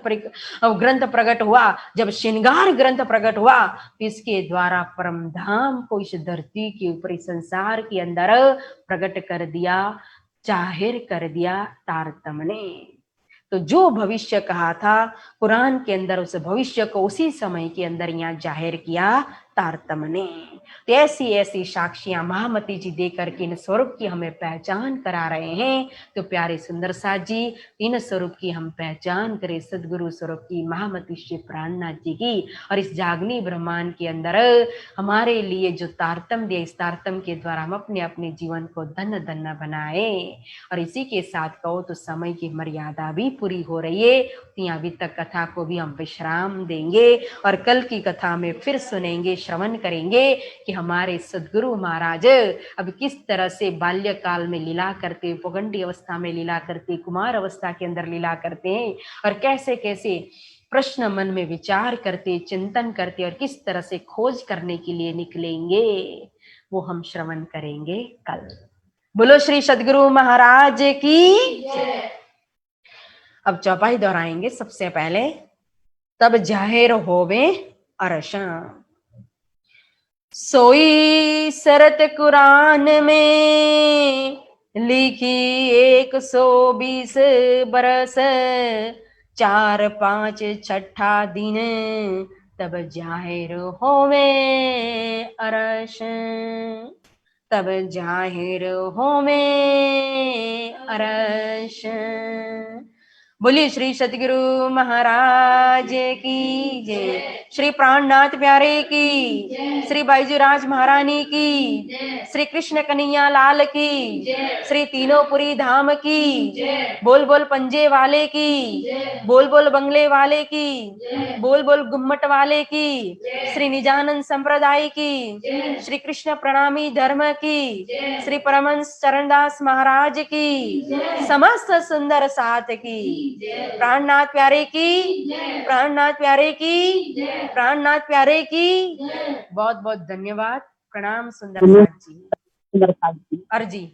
प्रकट हुआ, जब श्रृंगार ग्रंथ प्रकट हुआ, तो इसके द्वारा परम धाम को इस धरती के ऊपर, इस संसार के अंदर प्रकट कर दिया, जाहिर कर दिया तारतम ने। तो जो भविष्य कहा था कुरान के अंदर, उस भविष्य को उसी समय के अंदर यहाँ जाहिर किया तारतम ने। तो ऐसी ऐसी साक्षियां महामती जी देकर के इन स्वरूप की हमें पहचान करा रहे हैं। तो प्यारे सुंदर साथ जी, इन स्वरूप की हम पहचान करें, सदगुरु स्वरूप की, महामती श्री प्राणनाथ जी की। और इस जागनी ब्रह्मांड के अंदर हमारे लिए जो तारतम दिया, इस तारतम के द्वारा हम अपने अपने जीवन को धन्य धन्य बनाए। और इसी के साथ कहो तो समय की मर्यादा भी पूरी हो रही है, तो यहाँ अभी तक कथा को भी हम विश्राम देंगे और कल की कथा में फिर सुनेंगे, श्रवण करेंगे कि हमारे सदगुरु महाराज अब किस तरह से बाल्यकाल में लीला करते, पौगंडी अवस्था में लीला करते, कुमार अवस्था के अंदर लीला करते हैं, और कैसे कैसे प्रश्न मन में विचार करते, चिंतन करते, और किस तरह से खोज करने के लिए निकलेंगे, वो हम श्रवण करेंगे कल। बोलो श्री सदगुरु महाराज की जय। अब चौपाई दोहराएंगे सबसे पहले। तब जाहिर होवे अरशा, सोई शरत कुरान में लिखी 120 बरस, 4 5 छठा दिन तब जाहिर होवे अरश, तब जाहिर होवे अरश। बोलिए श्री सतगुरु महाराज की जय, श्री प्राणनाथ प्यारे की, श्री बाईजूराज महारानी की, श्री कृष्ण कन्हैया लाल की, श्री तीनोंपुरी धाम की, बोल बोल पंजे वाले की, बोल बोल बंगले वाले की, बोल बोल गुम्मट वाले की, श्री निजानंद संप्रदाय की, श्री कृष्ण प्रणामी धर्म की, श्री परमहंस चरणदास महाराज की, समस्त सुंदर साथ की, प्राणनाथ प्यारे की, प्राणनाथ प्यारे की, प्राणनाथ प्यारे की। बहुत बहुत धन्यवाद। प्रणाम सुंदर साथ जी। अर्जी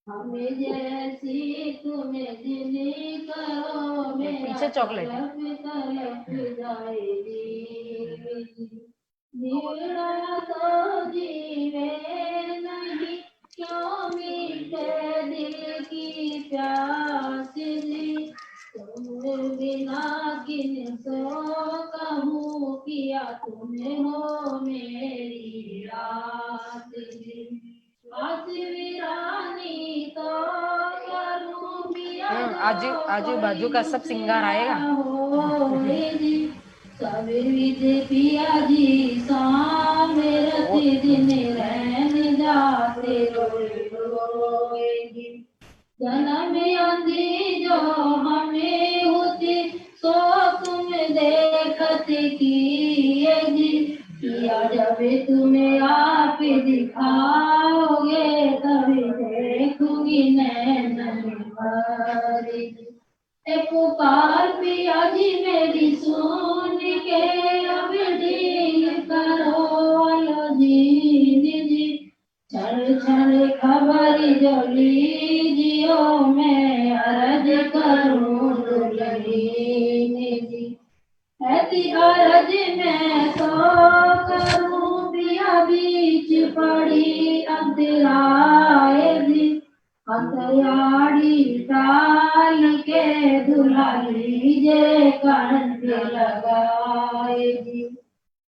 हमें जैसी तुम्हें जिनी करो, पीछे चॉकलेट तो जीवे नहीं, क्यों मीठे दिल की प्यास ली, तुम बिना किन सो कहूँ, किया तुम्हें हो मेरी रात ली। आजू आजू बाजू का सब सिंगार आएगा। पिया जी सामे रति दिन रहन जाते रोएगी। जन्म अंधी जो हमें होती सो तुम देखत किएगी। पिया जब तुम्हें आप दिखाओगे तभी देखूंगी नैन भरेगी। पुकार पिया जी मेरी सुन के अब डील करो आलो जी। क्षण क्षण खबर जो लीजियो मैं अर्ज करूं दुल्हीन जी। ऐसी अर्ज मैं तो करूं पिया बीच पड़ी अंतराए जी। अंतराड़ी डाल के दुल्हाई जे कंठ लगाए जी।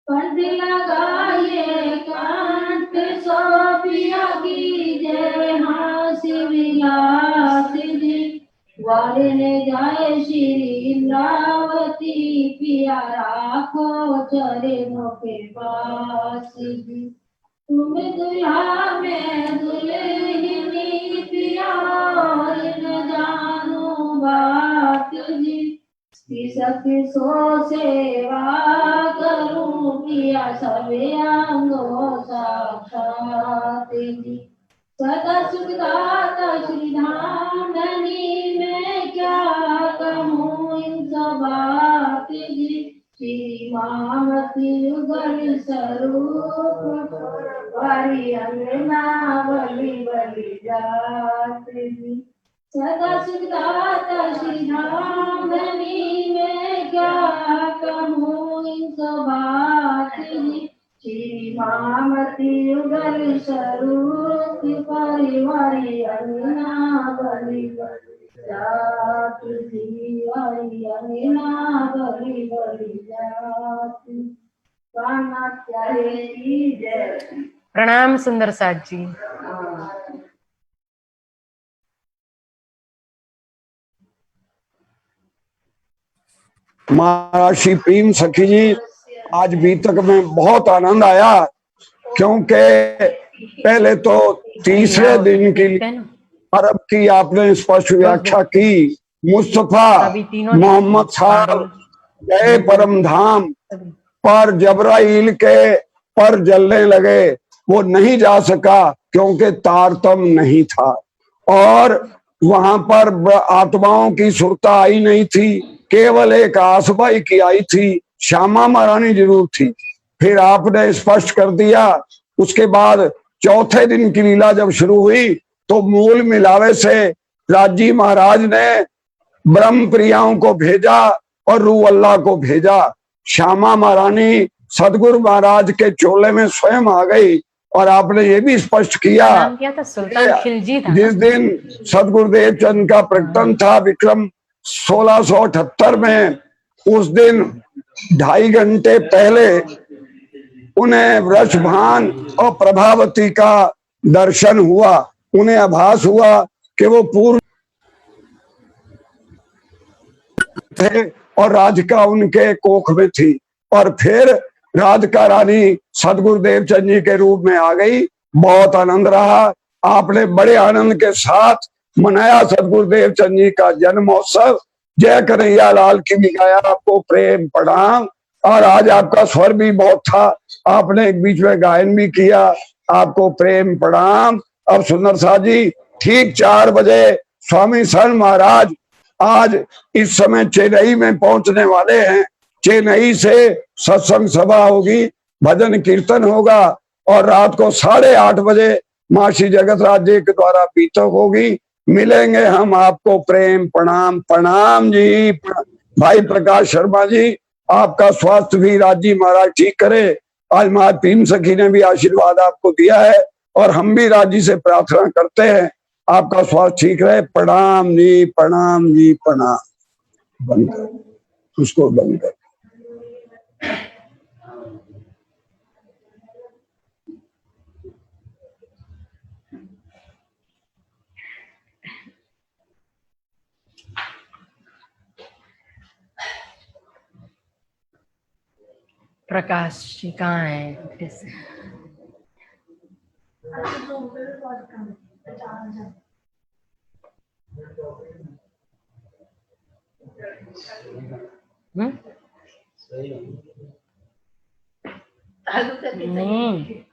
कंठ लगाए कंठ सो पिया की जय हासी विलास जी। वाले ने जाए श्री इंद्रावती पिया राखो चरणों के पास जी। तुम दुल्हा में दुल्हनी पिया न जानो बात जी। सखी सो सेवा करूं पिया सबे अंगो साक्षात जी। सदा सुखदाता श्री धाम धनी मैं क्या कहूँ इन सब बात जी। श्री मामती युगल स्वरूप वारी अंगना बलि बलि जात जी। सदा सुखदाता श्री धाम धनी मैं क्या कहूँ इन सब बात जी। श्री मामती युगल स्वरूप परिवारी अंगना बलि बलि जात जी। वारी अंगना बलि बलि जात। कान्हा प्यारे की जय। प्रणाम सुंदर साथ जी। महाराज श्री प्रेम सखी जी, आज बीतक में बहुत आनंद आया, क्योंकि पहले तो तीसरे दिन की अरब की आपने स्पष्ट व्याख्या की। मुस्तफा मोहम्मद साहब गए परम धाम, पर जबराइल के पर जलने लगे, वो नहीं जा सका क्योंकि तारतम नहीं था और वहां पर आत्माओं की सुरता आई नहीं थी, केवल एक आसबाई की आई थी, श्यामा महारानी जरूर थी। फिर आपने स्पष्ट कर दिया। उसके बाद चौथे दिन की लीला जब शुरू हुई तो मूल मिलावे से राजी महाराज ने ब्रह्म प्रियाओं को भेजा और रू अल्लाह को भेजा। श्यामा महारानी सदगुरु महाराज के चोले में स्वयं आ गई और आपने ये भी स्पष्ट किया था सुल्तान खिलजी था। जिस दिन सदगुरुदेव चंद का प्रकटन था विक्रम 1678 में, उस दिन 2.5 घंटे पहले उन्हें वृषभान और प्रभावती का दर्शन हुआ। उन्हें आभास हुआ कि वो पूर्व थे और राधिका उनके कोख में थी, और फिर राधिका रानी सदगुरुदेव चंद जी के रूप में आ गई। बहुत आनंद रहा। आपने बड़े आनंद के साथ मनाया सदगुरुदेव चंद जी का जन्म महोत्सव। जय कन्हैया लाल की भी गाया, आपको प्रेम प्रणाम। और आज आपका स्वर भी बहुत था, आपने एक बीच में गायन भी किया, आपको प्रेम प्रणाम। अब सुंदर साथ जी ठीक 4 बजे स्वामी शरण महाराज आज इस समय चेन्नई में पहुंचने वाले हैं। चेन्नई से सत्संग सभा होगी, भजन कीर्तन होगा और रात को 8:30 बजे मासी जगत राज जी के द्वारा पीतक होगी। मिलेंगे हम आपको प्रेम प्रणाम। प्रणाम जी। भाई प्रकाश शर्मा जी, आपका स्वास्थ्य भी राजी महाराज ठीक करे। आज महाराज भीम सखी ने भी आशीर्वाद आपको दिया है और हम भी राजी से प्रार्थना करते हैं आपका स्वास्थ्य ठीक रहे। प्रणाम जी, प्रणाम जी, प्रणाम। बंद कर, उसको बंद कर। प्रकाश जी कहाँ है? नहीं,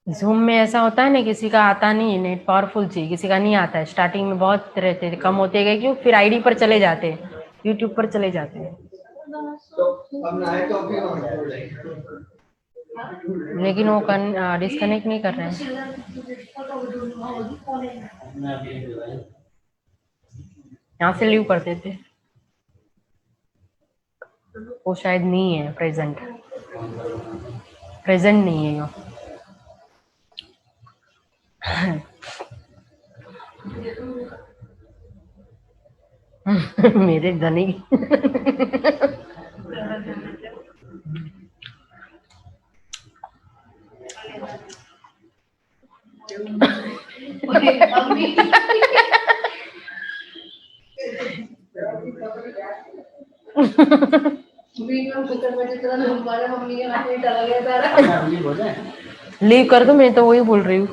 जूम में ऐसा होता है ना, किसी का आता नहीं है, नेट पावरफुल चाहिए, किसी का नहीं आता है। स्टार्टिंग में बहुत रहते थे, कम होते गए क्यों, फिर आईडी पर चले जाते हैं, यूट्यूब पर चले जाते हैं। लेकिन वो डिस्कनेक्ट नहीं कर रहे हैं। यहाँ से लीव करते थे, वो शायद नहीं है प्रेजेंट नहीं है यो। मेरे धनी लीव कर दो, मैं तो वही बोल रही हूँ।